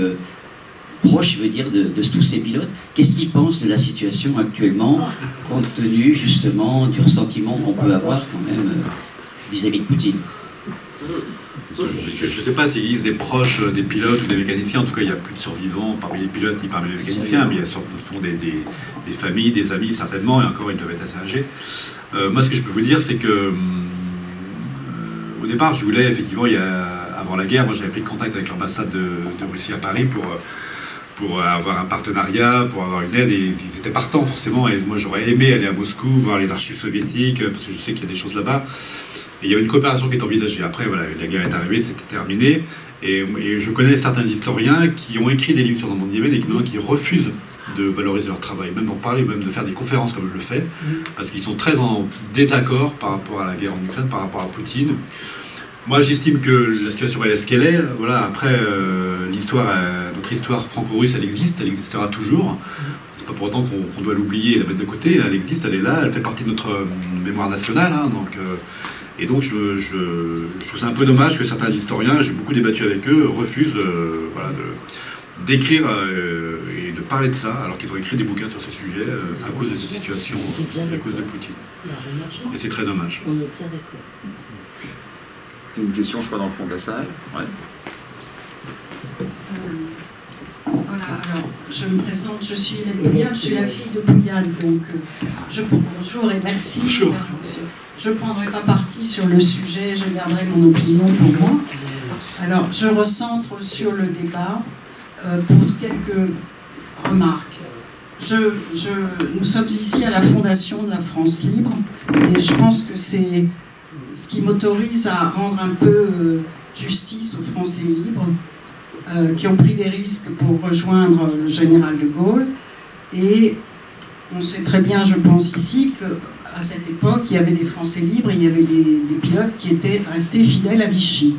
proches, je veux dire, de tous ces pilotes. Qu'est-ce qu'ils pensent de la situation actuellement, compte tenu justement du ressentiment qu'on peut avoir quand même vis-à-vis de Poutine? Je ne sais pas s'il existe des proches des pilotes ou des mécaniciens. En tout cas, il n'y a plus de survivants parmi les pilotes ni parmi les mécaniciens, mais il y a souvent des familles, des amis certainement, et encore ils doivent être assez âgés. Moi, ce que je peux vous dire, c'est que au départ, je voulais effectivement, avant la guerre, moi j'avais pris contact avec l'ambassade de Russie à Paris pour avoir un partenariat, pour avoir une aide, et ils étaient partants forcément, et moi j'aurais aimé aller à Moscou, voir les archives soviétiques, parce que je sais qu'il y a des choses là-bas, et il y avait une coopération qui est envisagée. Après, voilà, la guerre est arrivée, c'était terminé, et je connais certains historiens qui ont écrit des livres sur Normandie-Yémen et qui refusent de valoriser leur travail, même d'en parler, même de faire des conférences comme je le fais, parce qu'ils sont très en désaccord par rapport à la guerre en Ukraine, par rapport à Poutine. Moi, j'estime que la situation est ce qu'elle est. Voilà, après, notre histoire franco-russe, elle existera toujours. C'est pas pour autant qu'on doit l'oublier et la mettre de côté. Elle existe, elle est là, elle fait partie de notre mémoire nationale. Hein, et donc, je trouve ça un peu dommage que certains historiens, j'ai beaucoup débattu avec eux, refusent d'écrire et de parler de ça, alors qu'ils ont écrit des bouquins sur ce sujet à cause de cette situation, à cause de Poutine. Et c'est très dommage. On est bien d'accord. Une question, je crois, dans le fond de la salle. Ouais. Voilà, alors, je me présente, je suis Hélène Pouillade, je suis la fille de Pouillade, donc bonjour et merci. Bonjour. Je ne prendrai pas parti sur le sujet, je garderai mon opinion pour moi. Alors, je recentre sur le débat pour quelques remarques. Nous sommes ici à la Fondation de la France Libre, et je pense que c'est ce qui m'autorise à rendre un peu justice aux Français libres qui ont pris des risques pour rejoindre le général de Gaulle. Et on sait très bien, je pense ici, qu'à cette époque, il y avait des Français libres et il y avait des pilotes qui étaient restés fidèles à Vichy.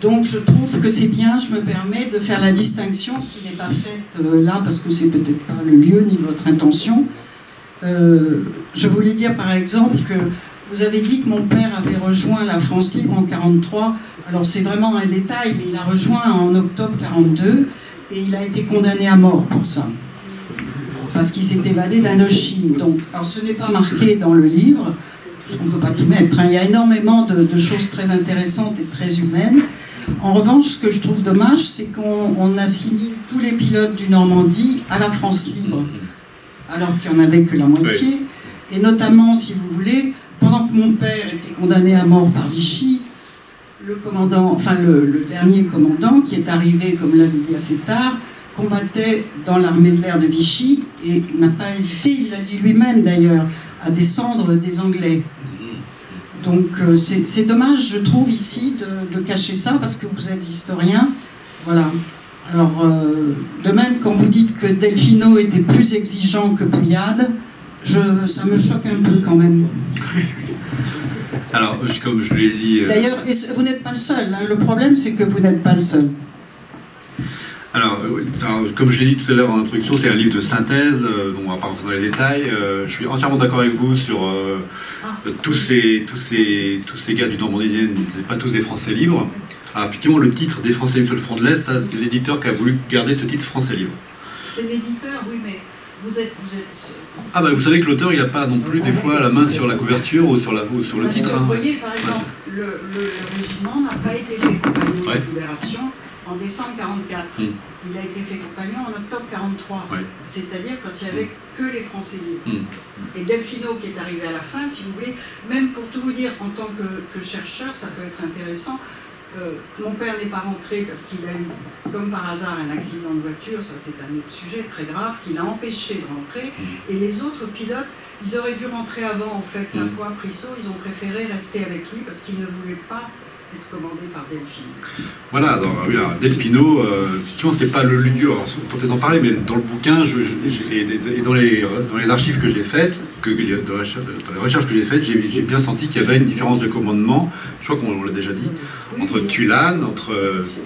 Donc je trouve que c'est bien, je me permets de faire la distinction qui n'est pas faite là, parce que c'est peut-être pas le lieu ni votre intention. Je voulais dire par exemple que vous avez dit que mon père avait rejoint la France Libre en 1943. Alors c'est vraiment un détail, mais il a rejoint en octobre 1942 et il a été condamné à mort pour ça, parce qu'il s'est évadé d'Indochine. Donc, alors ce n'est pas marqué dans le livre, on ne peut pas tout mettre, hein. Il y a énormément de choses très intéressantes et très humaines. En revanche, ce que je trouve dommage, c'est qu'on assimile tous les pilotes du Normandie à la France Libre, alors qu'il n'y en avait que la moitié. Oui. Et notamment, si vous voulez, pendant que mon père était condamné à mort par Vichy, le commandant, enfin le dernier commandant, qui est arrivé, comme l'avait dit assez tard, combattait dans l'armée de l'air de Vichy et n'a pas hésité, il l'a dit lui-même d'ailleurs, à descendre des Anglais. Donc c'est dommage, je trouve, ici, de cacher ça, parce que vous êtes historien. Voilà. Alors, de même, quand vous dites que Delfino était plus exigeant que Pouillade, ça me choque un peu quand même. Alors, comme je l'ai dit... D'ailleurs, vous n'êtes pas le seul. Hein. Le problème, c'est que vous n'êtes pas le seul. Alors, comme je l'ai dit tout à l'heure en introduction, c'est un livre de synthèse, dont on va pas rentrer dans les détails. Je suis entièrement d'accord avec vous sur tous ces gars du Normandie n'étaient pas tous des Français libres. Alors, effectivement, le titre des Français libres sur le front de l'Est, ça, c'est l'éditeur qui a voulu garder ce titre Français libres. C'est l'éditeur, oui, mais vous êtes... Ah bah vous savez que l'auteur, il n'a pas non plus des fois la main sur la couverture ou sur le titre. Vous voyez, par exemple, le régiment n'a pas été fait compagnon de libération en décembre 1944. Il a été fait compagnon en octobre 1943. C'est-à-dire quand il n'y avait que les Français libres. Et Delfino, qui est arrivé à la fin, si vous voulez, même pour tout vous dire, en tant que chercheur, ça peut être intéressant. Mon père n'est pas rentré parce qu'il a eu, comme par hasard, un accident de voiture, ça c'est un autre sujet très grave, qui l'a empêché de rentrer. Et les autres pilotes, ils auraient dû rentrer avant, en fait, la Poix, Prissot, ils ont préféré rester avec lui parce qu'ils ne voulaient pas être commandés par Delfino. Voilà, alors, Delfino, effectivement, c'est pas le lieu, alors, on peut peut-être en parler, mais dans le bouquin, et dans les archives que j'ai faites, dans les recherches que j'ai faites, j'ai bien senti qu'il y avait une différence de commandement, je crois qu'on l'a déjà dit, entre Tulane, entre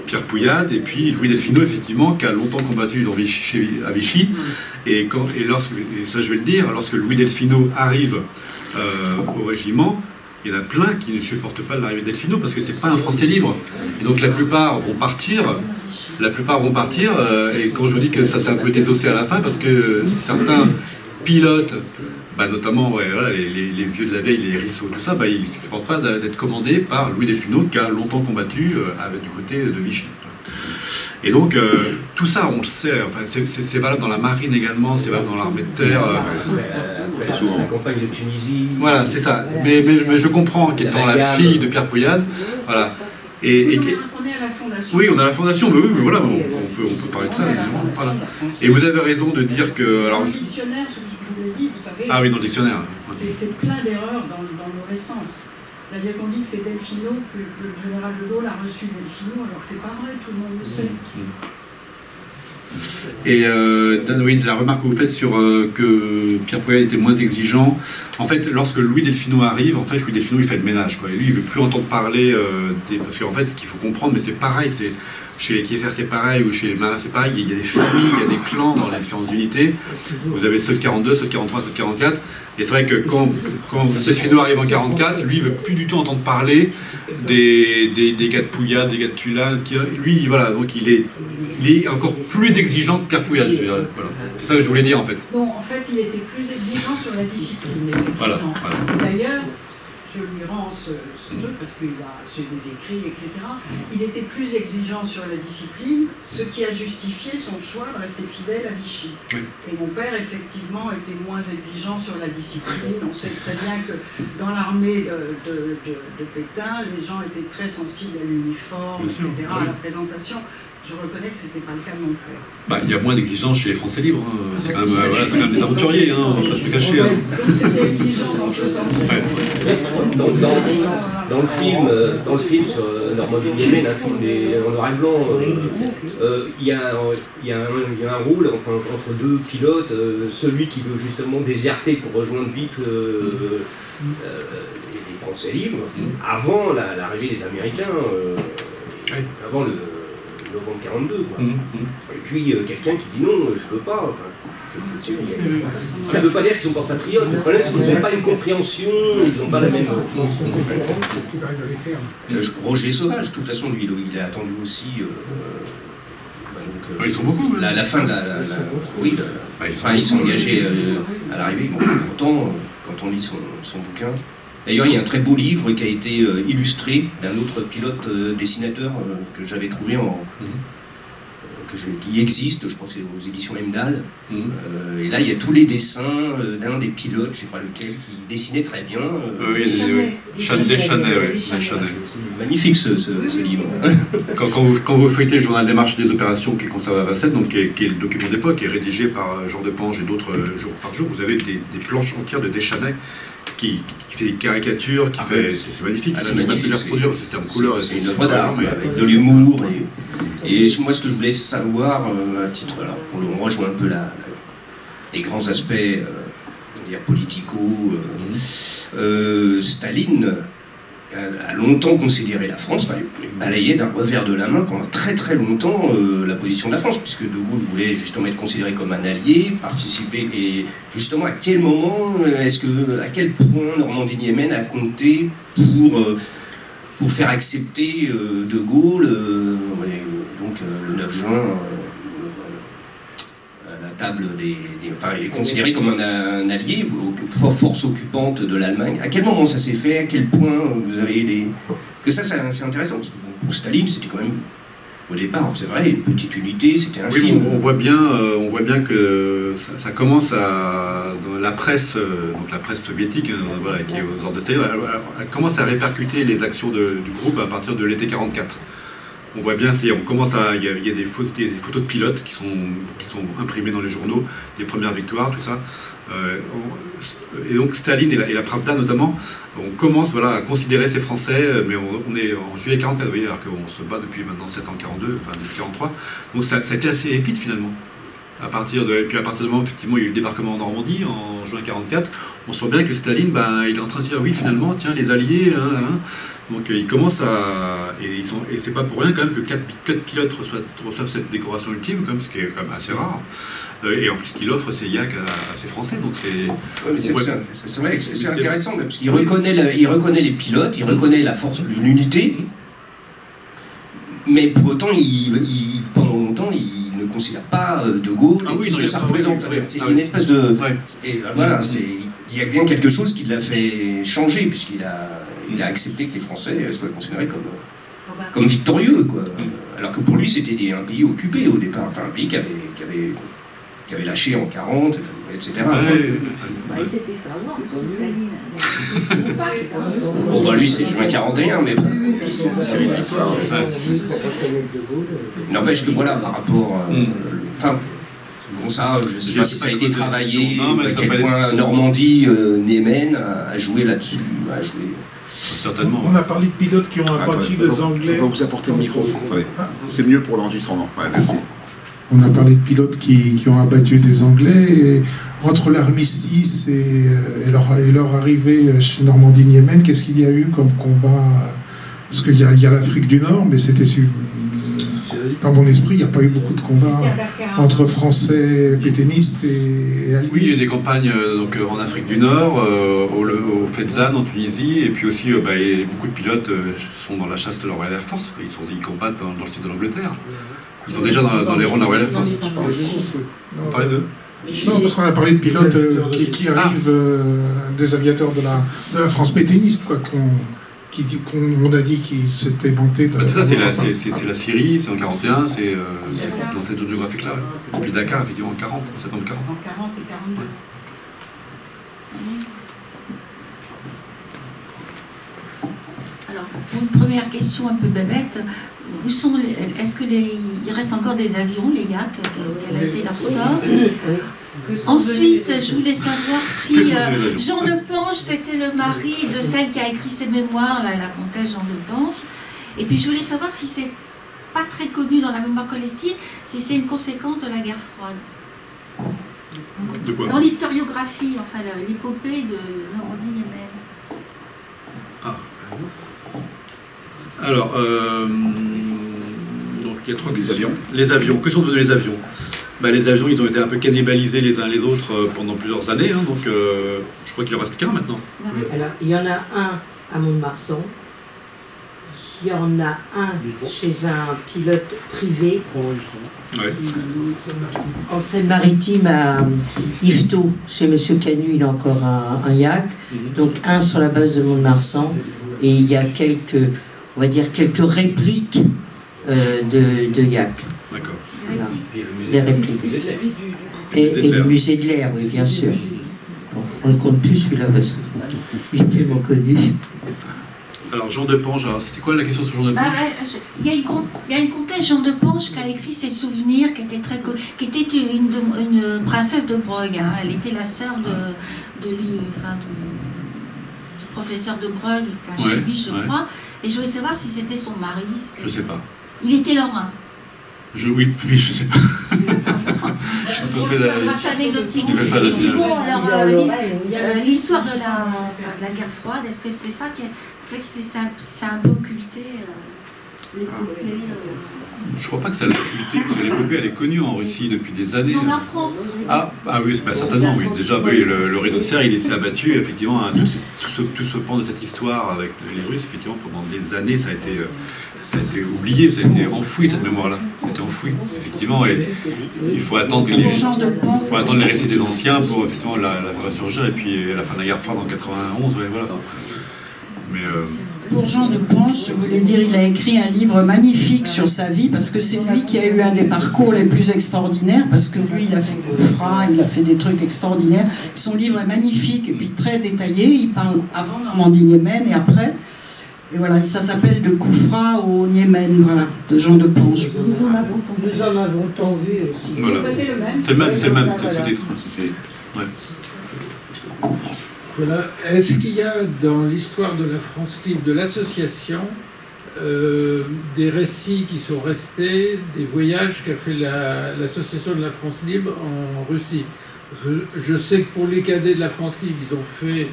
Pierre Pouillade, et puis Louis Delfino, effectivement, qui a longtemps combattu à Vichy, et ça je vais le dire, lorsque Louis Delfino arrive au régiment, il y en a plein qui ne supportent pas l'arrivée de Delfino parce que c'est pas un Français libre. Et donc la plupart vont partir. Et quand je vous dis que ça s'est un peu désossé à la fin, parce que certains pilotes, notamment les vieux de la veille, les Rissot, tout ça, ils ne supportent pas d'être commandés par Louis Delfino qui a longtemps combattu du côté de Vichy. Et donc, tout ça, on le sait, enfin, c'est valable dans la marine également, c'est valable dans l'armée de terre. La campagne de Tunisie. Voilà, c'est ça. Mais je comprends qu'étant la fille de Pierre Pouillade, voilà. Et, on est à la fondation. oui, on a la fondation, mais oui, mais voilà, on peut parler de ça. Voilà. Et vous avez raison de dire que... Alors, dans le dictionnaire, je vous l'ai dit, vous savez... Ah oui, dans le dictionnaire. C'est plein d'erreurs dans le mauvais sens. C'est-à-dire qu'on dit que c'est Delfino, que le général de Gaulle a reçu Delfino, alors que c'est pas vrai, tout le monde le sait. Et oui, la remarque que vous faites sur que Pierre Poilievre était moins exigeant, en fait, lorsque Louis Delfino arrive, en fait, Louis Delfino, il fait le ménage, quoi. Et lui, il veut plus entendre parler parce qu'en fait, ce qu'il faut comprendre, mais c'est pareil, c'est chez les Kieffer, c'est pareil, ou chez les Marins, c'est pareil, il y a des familles, il y a des clans dans les différentes unités. Vous avez ceux de 42, ceux de 43, ceux de 44. Et c'est vrai que quand Delfino arrive en 44, lui, il veut plus du tout entendre parler des gars de Pouillade, des gars de Tulane. Lui, voilà, donc il est encore plus exigeant que Pierre Pouillade, je dirais. Voilà. C'est ça que je voulais dire, en fait. Bon, en fait, il était plus exigeant sur la discipline, effectivement. Voilà. Et d'ailleurs, je lui rends ce truc parce que j'ai des écrits, etc. Il était plus exigeant sur la discipline, ce qui a justifié son choix de rester fidèle à Vichy. Oui. Et mon père, effectivement, était moins exigeant sur la discipline. On sait très bien que dans l'armée de Pétain, les gens étaient très sensibles à l'uniforme, etc., à la présentation. Je reconnais que ce n'était pas le cas de mon père. Bah, il y a moins d'exigences chez les Français libres. Hein. C'est quand même, voilà, quand même des aventuriers, hein, on va pas se le cacher. Hein. Donc c'était exigeant dans ce sens. Dans le film sur Normandie-Yémen, un film en noir et blanc, il y a un rôle entre deux pilotes, celui qui veut justement déserter pour rejoindre vite les Français libres, avant l'arrivée des Américains, avant le novembre 42, quoi. Et puis quelqu'un qui dit non, je veux pas. Enfin, c'est sûr, ça ne veut pas dire qu'ils sont pas patriotes. Le problème, c'est qu'ils n'ont pas une compréhension, ils n'ont pas la même. Roger Sauvage, de toute façon, lui, il a attendu aussi. Ils sont beaucoup. La fin de oui, ils sont engagés à l'arrivée. Bon, pourtant, quand on lit son bouquin. D'ailleurs, il y a un très beau livre qui a été illustré d'un autre pilote dessinateur que j'avais trouvé qui existe, je crois que c'est aux éditions Emdal. Et là, il y a tous les dessins d'un des pilotes, je ne sais pas lequel, qui dessinait très bien. Chanet. C'est magnifique ce livre. Quand vous feuilletez le journal des marches des opérations qui est conservé à Vincennes, donc qui est le document d'époque, qui est rédigé par Jean Depange et d'autres jour par jour, vous avez des planches entières de Deschanais qui fait des caricatures, c'est magnifique. C'est magnifique. C'était en couleur. C'est une œuvre d'art, avec de l'humour. Et moi, ce que je voulais savoir, à titre, alors, on rejoint un peu les grands aspects politico. Staline a longtemps considéré la France, balayé d'un revers de la main pendant très très longtemps la position de la France, puisque De Gaulle voulait justement être considéré comme un allié, participer, et justement à quel moment, à quel point Normandie-Yémen a compté pour faire accepter De Gaulle, donc le 9 juin, à la table il est considéré comme un allié, force occupante de l'Allemagne. À quel moment ça s'est fait? À quel point vous avez que ça c'est intéressant, parce que pour Staline, c'était quand même, au départ, c'est vrai, une petite unité, c'était un film. On voit bien que ça commence dans la presse, donc la presse soviétique, qui est aux ordres de Staline, elle commence à répercuter les actions du groupe à partir de l'été 44. On voit bien, il y a des photos de pilotes qui sont imprimées dans les journaux, des premières victoires, tout ça. Et donc Staline et la Pravda notamment, on commence à considérer ces Français, mais on est en juillet 44, vous voyez, alors qu'on se bat depuis maintenant 7 ans 42, enfin depuis 43. Donc ça a été assez rapide finalement. Et puis à partir du moment, effectivement, il y a eu le débarquement en Normandie en juin 44, on sent bien que Staline, il est en train de se dire, oui, finalement, tiens, les Alliés, donc il commence à... Et c'est pas pour rien quand même que 4 pilotes reçoivent cette décoration ultime, quand même, ce qui est quand même assez rare. Et en plus qu'il offre ses yaks à ses Français, donc c'est... Oui, mais c'est vrai que c'est intéressant, parce qu'il reconnaît les pilotes, il reconnaît la force, l'unité, mais pour autant, pendant longtemps, il ne considère pas De Gaulle ce que ça représente. Il y a une espèce de... Et voilà, il y a bien quelque chose qui l'a fait changer, puisqu'il a accepté que les Français soient considérés comme victorieux, quoi. Alors que pour lui, c'était un pays occupé au départ, enfin un pays qui avait lâché en 40, etc. Il s'était fait avoir, Staline. Bon, bah lui, c'est juin 41, mais bon. N'empêche que voilà, par rapport... Enfin, bon, ça, je ne sais pas si ça a été travaillé, à quel point Normandie, Niemen a joué là-dessus, Certainement. On a parlé de pilotes qui ont abattu des Anglais. On va vous apporter le micro. C'est mieux pour l'enregistrement. Ouais, merci. On a parlé de pilotes qui ont abattu des Anglais. Et entre l'armistice et leur arrivée chez Normandie-Niemen, qu'est-ce qu'il y a eu comme combat? Parce qu'il y a l'Afrique du Nord, mais c'était... Dans mon esprit, il n'y a pas eu beaucoup de combats entre Français pétainistes et alliés. Oui, il y a eu des campagnes donc, en Afrique du Nord, au Fezzan en Tunisie, et puis aussi beaucoup de pilotes sont dans la chasse de la Royal Air Force. Ils combattent dans le sud de l'Angleterre. Ils sont déjà dans les rangs de la Royal Air Force. On parlait d'eux. Non, parce qu'on a parlé de pilotes qui arrivent, des aviateurs de la France pétainiste, quoi, on a dit qu'ils s'étaient vantés de... C'est ça, c'est la Syrie, c'est en 41, c'est dans cette zone géographique-là. Ouais. Depuis Dakar, effectivement, en 40, en septembre 40. En 40 et 42. Ouais. Alors, pour une première question un peu bébête, est-ce qu'il reste encore des avions, les Yak, quel a été leur sort? Ensuite, je voulais savoir si Jean de Pange, c'était le mari de celle qui a écrit ses mémoires, la comtesse Jean de Pange. Et puis je voulais savoir si c'est pas très connu dans la mémoire collective, si c'est une conséquence de la guerre froide. De quoi? Dans l'historiographie, enfin l'épopée de Normandie-Niemen. Ah. Alors, donc il y a trois questions. Les avions. Que sont devenus les avions? Les avions, ils ont été un peu cannibalisés les uns les autres pendant plusieurs années, hein, donc je crois qu'il en reste qu'un maintenant. Alors, il y en a un à Mont-de-Marsan, il y en a un chez un pilote privé, ouais. En Seine-Maritime à Yvetot, chez M. Canu, il a encore un Yak, donc un sur la base de Mont-de-Marsan, et il y a quelques répliques de Yak. D'accord. Voilà, les répliques. Et le musée de l'air, oui, bien sûr. Bon, on ne compte plus celui-là parce qu'il est tellement connu. Alors, Jean de Pange, c'était quoi la question sur Jean de Pange? Il y a une comtesse Jean de Pange qui a écrit ses souvenirs, qui était une princesse de Broglie. Hein. Elle était la sœur du professeur de Broglie, qui a chimiste, je crois. Et je voulais savoir si c'était son mari. Je sais pas. Il était lorrain. Oui, je sais pas. C'est anecdotique. Et puis bon, alors l'histoire de la guerre froide, est-ce que c'est ça qui fait que c'est un peu occulté l'épopée? Je crois pas que ça l'a occulté, parce que l'épopée elle est connue en Russie depuis des années. En France. Ah oui, certainement, oui. Déjà, le rideau de fer, il était abattu, effectivement, tout ce pan de cette histoire avec les Russes, effectivement, pendant des années, ça a été oublié, ça a été enfoui, cette mémoire-là. Ça a été enfoui, effectivement, et il faut attendre les récits des anciens pour, effectivement, la faire ressurgir, et puis à la fin de la guerre froide en 91, voilà. Mais... Pour Jean de Pange, je voulais dire, il a écrit un livre magnifique sur sa vie, parce que c'est lui qui a eu un des parcours les plus extraordinaires, parce que lui, il a fait Gouffra, il a fait des trucs extraordinaires. Son livre est magnifique et puis très détaillé. Il parle avant Normandie-Niemen et après. Et voilà, ça s'appelle De Gouffra au Niemen, voilà, de Jean de Pange. Nous en avons tant vu aussi. Voilà. C'est le même, c'est le sous-titre. Ouais. Voilà. Est-ce qu'il y a dans l'histoire de la France Libre, de l'association, des récits qui sont restés, des voyages qu'a fait l'association de la France Libre en Russie? Je sais que pour les cadets de la France Libre, ils ont fait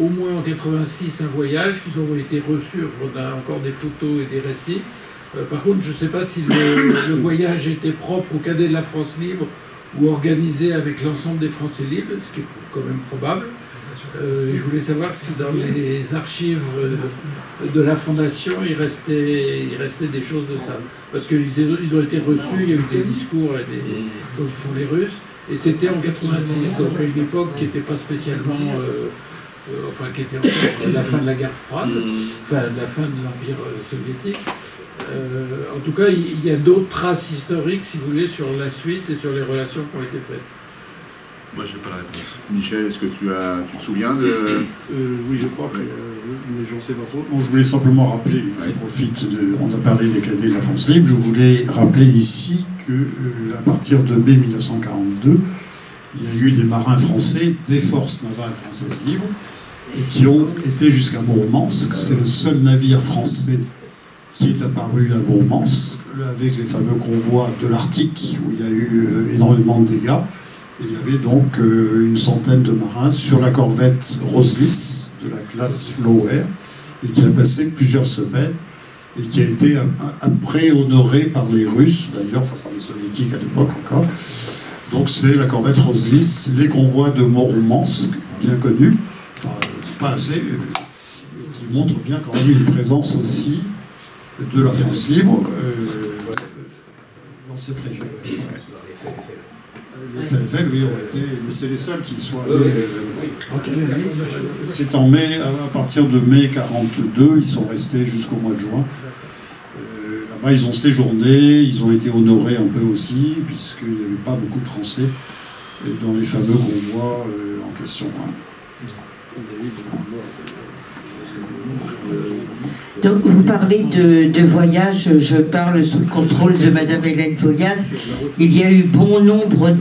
au moins en 86 un voyage, qu'ils ont été reçus, on a encore des photos et des récits. Par contre, je ne sais pas si le voyage était propre aux cadets de la France Libre ou organisé avec l'ensemble des Français libres, ce qui est quand même probable. Je voulais savoir si dans les archives de la Fondation, il restait des choses de ça. Parce qu'ils ont été reçus, il y a eu des discours comme font les Russes, et c'était en 86, donc à une époque qui n'était pas spécialement... qui était encore la fin de la guerre froide, enfin la fin de l'Empire soviétique. En tout cas, il y a d'autres traces historiques, si vous voulez, sur la suite et sur les relations qui ont été faites. Moi, je n'ai pas la réponse. Michel, est-ce que tu te souviens de... Oui, je crois, mais j'en sais pas trop. Bon, je voulais simplement rappeler, je profite on a parlé des cadets de la France libre, je voulais rappeler ici qu'à partir de mai 1942, il y a eu des marins français des forces navales françaises libres et qui ont été jusqu'à Mourmansk. C'est le seul navire français qui est apparu à Mourmansk, avec les fameux convois de l'Arctique, où il y a eu énormément de dégâts. Et il y avait donc une centaine de marins sur la corvette Roslis, de la classe Flower, et qui a passé plusieurs semaines, et qui a été après honoré par les Russes, d'ailleurs, enfin par les Soviétiques à l'époque encore. Donc c'est la corvette Roslis, les convois de Mourmansk, bien connus, enfin pas assez, et qui montrent bien quand même une présence aussi de la France libre dans cette région. Les faits, oui, ont été, mais c'est les seuls qui soient. C'est en mai, à partir de mai 42, ils sont restés jusqu'au mois de juin. Là-bas, ils ont séjourné, ils ont été honorés un peu aussi, puisqu'il n'y avait pas beaucoup de Français dans les fameux convois en question. Donc, vous parlez de voyage, je parle sous le contrôle de Madame Hélène Poyat. Il y a eu bon nombre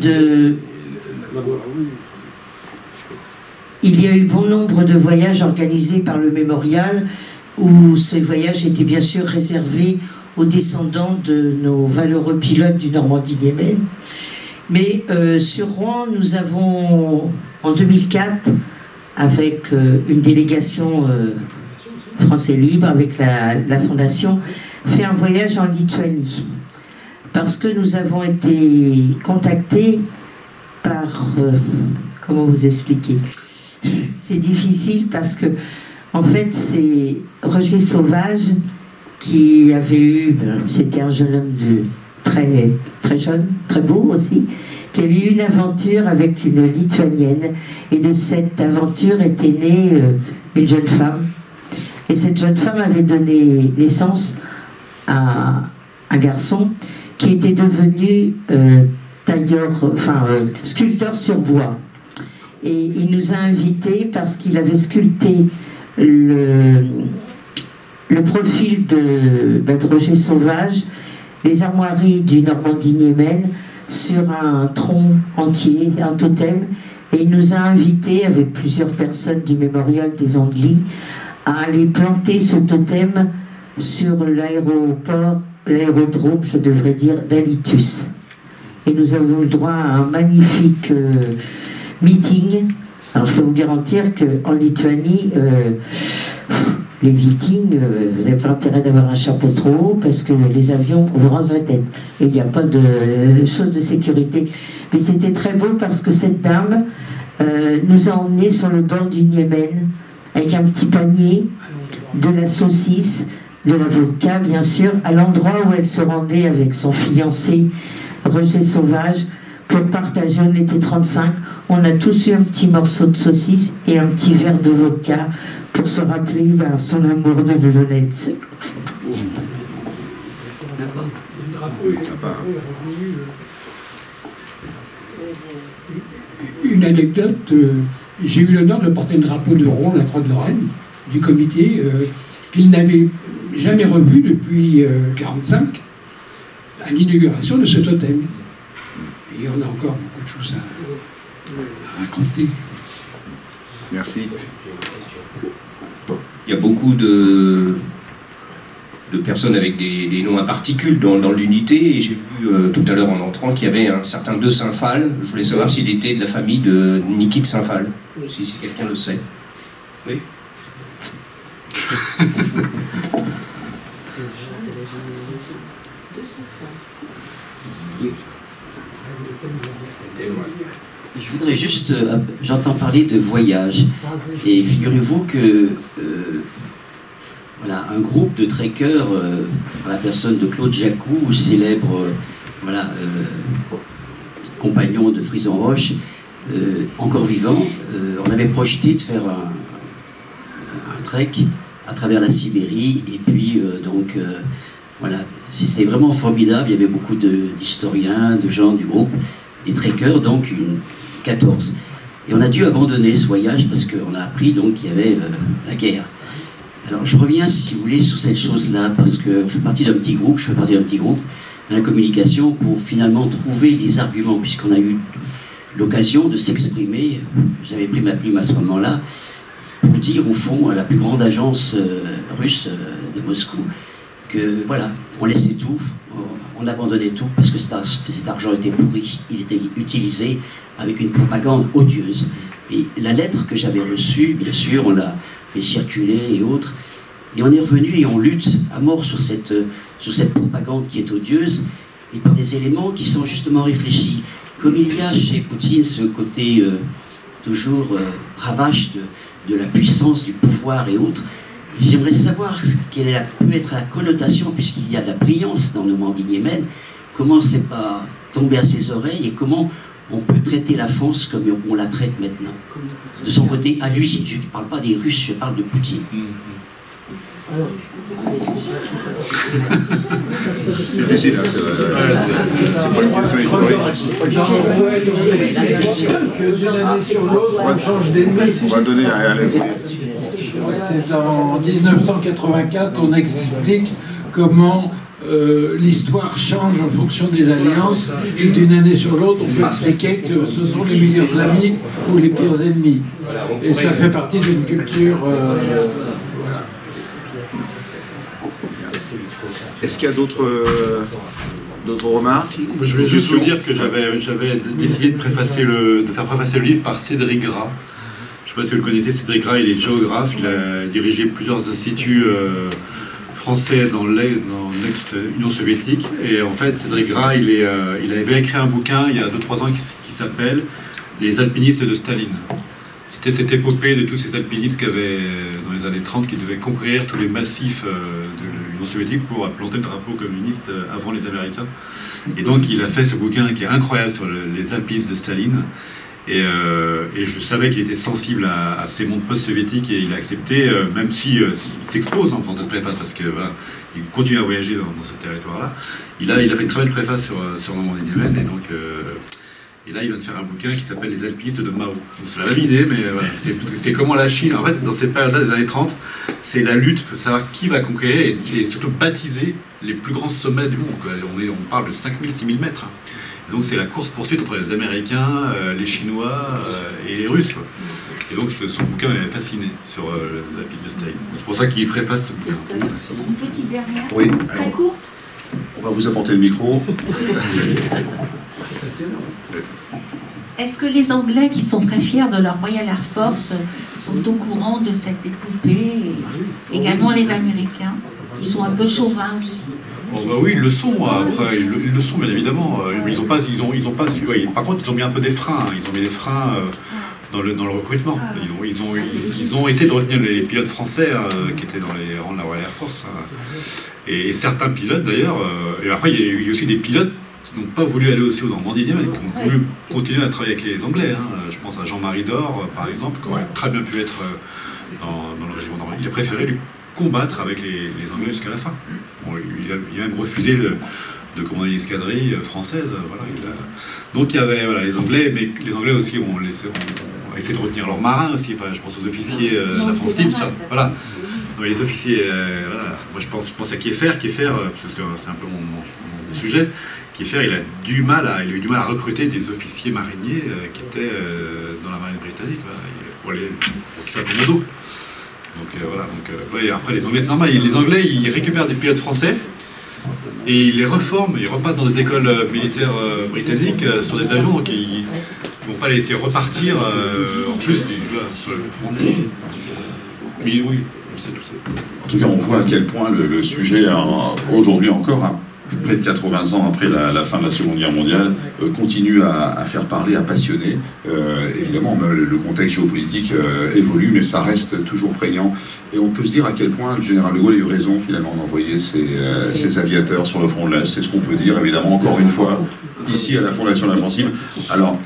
de voyages organisés par le mémorial, où ces voyages étaient bien sûr réservés aux descendants de nos valeureux pilotes du Normandie-Niemen. Mais sur Rouen, nous avons, en 2004, avec une délégation Français Libre, avec la Fondation, fait un voyage en Lituanie. Parce que nous avons été contactés par... comment vous expliquer? C'est difficile parce que, en fait, c'est Roger Sauvage qui avait eu... C'était un jeune homme très jeune, très beau aussi, qui avait eu une aventure avec une Lituanienne. Et de cette aventure était née une jeune femme. Et cette jeune femme avait donné naissance à un garçon qui était devenu sculpteur sur bois. Et il nous a invités parce qu'il avait sculpté le profil de Roger Sauvage, les armoiries du Normandie-Niemen, sur un tronc entier, un totem. Et il nous a invités, avec plusieurs personnes du mémorial des Anglais, à aller planter ce totem sur l'aérodrome, je devrais dire, d'Alitus. Et nous avons eu le droit à un magnifique meeting. Alors je peux vous garantir qu'en Lituanie, les meetings, vous n'avez pas intérêt d'avoir un chapeau trop haut parce que les avions vous rasent la tête. Et il n'y a pas de chose de sécurité. Mais c'était très beau parce que cette dame nous a emmenés sur le bord du Niémen, avec un petit panier, de la saucisse, de la vodka, bien sûr, à l'endroit où elle se rendait avec son fiancé, Roger Sauvage, pour partager. On était 35, on a tous eu un petit morceau de saucisse et un petit verre de vodka pour se rappeler son amour de la jeunesse. Une anecdote, j'ai eu l'honneur de porter le drapeau de Rouen, la Croix de Lorraine, du comité, qu'il n'avait jamais revu depuis 1945, à l'inauguration de ce totem. Et on a encore beaucoup de choses à raconter. Merci. Il y a beaucoup de personnes avec des noms à particules dans l'unité, et j'ai vu tout à l'heure en entrant qu'il y avait un certain de Saint-Phal. Je voulais savoir s'il était de la famille de Niki de Saint-Phal, si quelqu'un le sait. Oui. Je voudrais juste, j'entends parler de voyage, et figurez-vous que voilà, un groupe de trekkers, la personne de Claude Jacou, célèbre compagnon de Frison Roche, encore vivant, on avait projeté de faire un trek à travers la Sibérie, et puis voilà, c'était vraiment formidable. Il y avait beaucoup d'historiens, de gens du groupe, des trekkers, donc 14. Et on a dû abandonner ce voyage parce qu'on a appris donc qu'il y avait la guerre. Alors je reviens, si vous voulez, sur cette chose-là, parce qu'on fait partie d'un petit groupe, je fais partie d'un petit groupe, dans la communication, pour finalement trouver les arguments, puisqu'on a eu l'occasion de s'exprimer, j'avais pris ma plume à ce moment-là, pour dire au fond à la plus grande agence russe de Moscou que voilà, on laissait tout, on abandonnait tout, parce que cet argent était pourri, il était utilisé avec une propagande odieuse. Et la lettre que j'avais reçue, bien sûr, on l'a fait circuler et autres, et on est revenu et on lutte à mort sur cette propagande qui est odieuse, et par des éléments qui sont justement réfléchis. Comme il y a chez Poutine ce côté toujours bravache de la puissance, du pouvoir et autres, j'aimerais savoir quelle peut être la connotation, puisqu'il y a de la brillance dans le Mandin Yémen, comment c'est pas tombé à ses oreilles et comment on peut traiter la France comme on la traite maintenant. De son côté, à lui, je ne parle pas des Russes, je parle de Poutine. C'est difficile, hein, c'est pas une question historique. Que d'une année sur l'autre, on change d'ennemi. On va donner à l'aise. C'est en 1984, on explique comment l'histoire change en fonction des alliances, et d'une année sur l'autre, on peut expliquer que ce sont les meilleurs amis ou les pires ennemis. Et ça fait partie d'une culture... voilà. Est-ce qu'il y a d'autres remarques? Je vais juste vous dire que j'avais décidé de faire préfacer le livre par Cédric Gras. Je ne sais pas si vous le connaissez, Cédric Gras, il est géographe, il a dirigé plusieurs instituts français dans l'ex-Union soviétique. Et en fait, Cédric Gras, il avait écrit un bouquin il y a 2-3 ans qui s'appelle « Les alpinistes de Staline ». C'était cette épopée de tous ces alpinistes qui avaient, dans les années 30, qui devaient conquérir tous les massifs de l'Union soviétique pour planter le drapeau communiste avant les Américains. Et donc il a fait ce bouquin qui est incroyable sur les alpinistes de Staline. Et je savais qu'il était sensible à ces mondes post-soviétiques et il a accepté, même si il s'expose dans cette préface, parce que voilà, il continue à voyager dans ce territoire-là. Il a fait une très belle préface sur Mandin Yémen, et donc... Et là, il vient de faire un bouquin qui s'appelle Les alpinistes de Mao. C'est la même idée, mais voilà, c'est comment la Chine, en fait, dans cette période-là des années 30, c'est la lutte pour savoir qui va conquérir et surtout baptiser les plus grands sommets du monde. On parle de 5000, 6000 mètres. Et donc c'est la course-poursuite entre les Américains, les Chinois et les Russes, quoi. Et donc son bouquin m'avait fasciné sur la piste de Staline. C'est pour ça qu'il préface ce bouquin. Une petite dernière, oui, très courte. On va vous apporter le micro. Est-ce que les Anglais, qui sont très fiers de leur Royal Air Force, sont au courant de cette épopée, et également les Américains, qui sont un peu chauvins aussi? Oh bah oui, ils le sont. Après, ils le sont bien évidemment. Ils ont pas. Ouais, par contre, ils ont mis un peu des freins. Ils ont mis des freins dans le recrutement. Ils ont essayé de retenir les pilotes français qui étaient dans les rangs de la Royal Air Force. Et certains pilotes d'ailleurs. Et après, il y a eu aussi des pilotes qui n'ont pas voulu aller aussi au Mandin Yémen, qui ont voulu continuer à travailler avec les Anglais. Je pense à Jean-Marie Dore, par exemple, qui aurait très bien pu être dans le régiment normand. Il a préféré lui combattre avec les Anglais jusqu'à la fin. Bon, il a même refusé de commander l'escadrille française. Voilà, donc il y avait les Anglais, mais les Anglais aussi ont essayé de retenir leurs marins aussi. Enfin, je pense aux officiers de la France libre, ça. Voilà. Les officiers, voilà. Moi je pense à Kieffer, parce que c'est un peu mon sujet. Kieffer, il a eu du mal à recruter des officiers mariniers qui étaient dans la marine britannique, voilà, pour qu'ils s'appellent dos. Donc voilà, ouais, après les Anglais, c'est normal, les Anglais ils récupèrent des pilotes français et ils les reforment, ils repartent dans des écoles militaires britanniques sur des avions, donc ils ne vont pas les laisser repartir en plus sur le front de l'Est. Mais oui, c'est tout ça. En tout cas, on voit à quel point le sujet, aujourd'hui encore, près de 80 ans après la fin de la Seconde Guerre mondiale, continue à faire parler, à passionner. Évidemment, le contexte géopolitique évolue, mais ça reste toujours prégnant. Et on peut se dire à quel point le général de Gaulle a eu raison, finalement, d'envoyer ses aviateurs sur le front de l'Est. C'est ce qu'on peut dire, évidemment, encore une fois, ici à la Fondation de l'Invincible. Alors,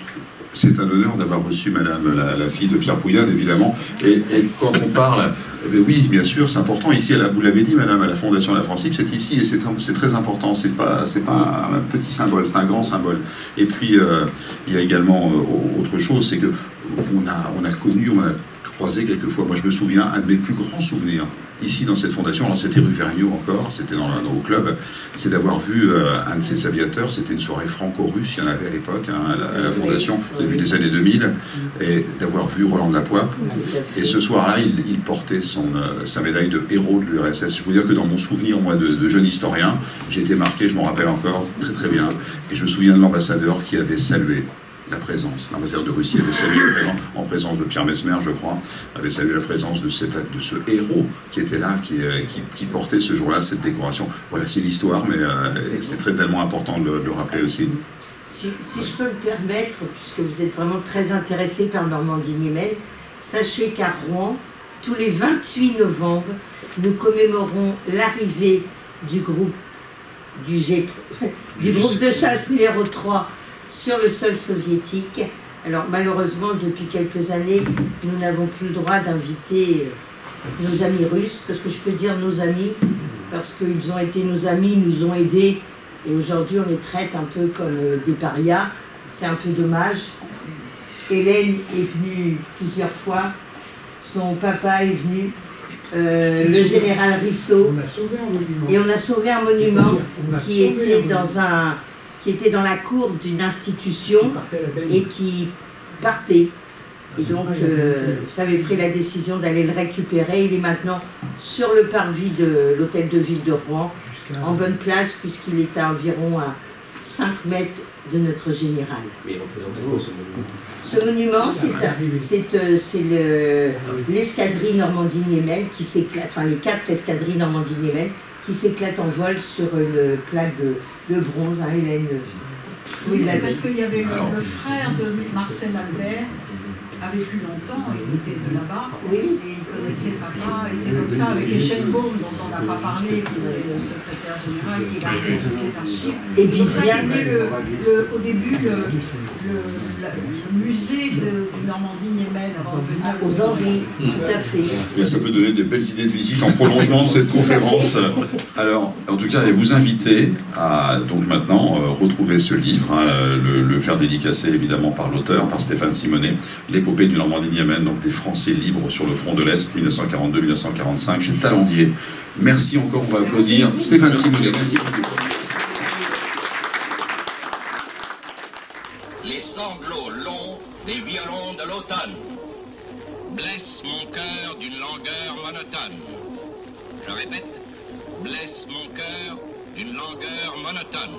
c'est un honneur d'avoir reçu Madame la fille de Pierre Pouillade, évidemment. Et quand on parle bien oui, bien sûr, c'est important. Ici, vous l'avez dit, madame, à la Fondation de la France Libre, c'est ici et c'est très important. C'est pas un petit symbole, c'est un grand symbole. Et puis, il y a également autre chose, c'est que on a connu, on a croisé quelquefois. Moi, je me souviens, un de mes plus grands souvenirs, ici dans cette fondation, alors c'était rue Vergniaud encore, c'était dans au club, c'est d'avoir vu un de ces aviateurs, c'était une soirée franco-russe, il y en avait à l'époque, hein, à la fondation, au début des années 2000, et d'avoir vu Roland de la Poix. Et ce soir-là, il portait sa médaille de héros de l'URSS. Je veux dire que dans mon souvenir, moi, de jeune historien, j'ai été marqué, je m'en rappelle encore très très bien, et je me souviens de l'ambassadeur qui avait salué la présence. L'ambassadeur de Russie avait salué en présence de Pierre Messmer, je crois, avait salué la présence de ce héros qui était là, qui portait ce jour-là cette décoration. Voilà, c'est l'histoire, mais c'est tellement important de le rappeler aussi. Si je peux me permettre, puisque vous êtes vraiment très intéressé par Normandie Niemen, sachez qu'à Rouen, tous les 28 novembre, nous commémorons l'arrivée du groupe de chasse numéro 3 sur le sol soviétique. Alors malheureusement, depuis quelques années, nous n'avons plus le droit d'inviter nos amis russes, parce que je peux dire nos amis, parce qu'ils ont été nos amis, nous ont aidés, et aujourd'hui on les traite un peu comme des parias. C'est un peu dommage. Hélène est venue plusieurs fois, son papa est venu, le général Risso, et on a sauvé un monument qui était dans la cour d'une institution et qui partait. Et donc, j'avais pris la décision d'aller le récupérer. Il est maintenant sur le parvis de l'hôtel de ville de Rouen, en bonne place, puisqu'il est à environ à 5 mètres de notre général. Mais il représente quoi, ce monument? Ce monument, c'est l'escadrille Normandie-Niemen qui s'éclate, enfin les 4 escadrilles Normandie-Niemen qui s'éclatent en vol sur une plaque de bronze à Hélène. Oui, c'est parce qu'il y avait le frère de Marcel Albert, avait plus longtemps, il était de là-bas, et il connaissait papa, et c'est comme ça avec Eschenbaum, dont on n'a pas parlé, qui était le secrétaire général, qui gardait toutes les archives. Et c'est pour ça qu'il y avait au début le musée de Normandie-Niemen aux Henri, tout à fait. Et ça peut donner de belles idées de visite en prolongement de cette conférence. Alors, en tout cas, et vous inviter à donc maintenant retrouver ce livre, hein, le faire dédicacer évidemment par l'auteur, par Stéphane Simonet, l'épopée du Normandie-Niemen, donc des Français libres sur le front de l'Est, 1942-1945, chez Talandier. Merci encore, on va applaudir Stéphane Simonet. Merci beaucoup. Les sanglots longs des violons de l'automne blessent mon cœur d'une langueur monotone. Je répète, blesse mon cœur d'une langueur monotone.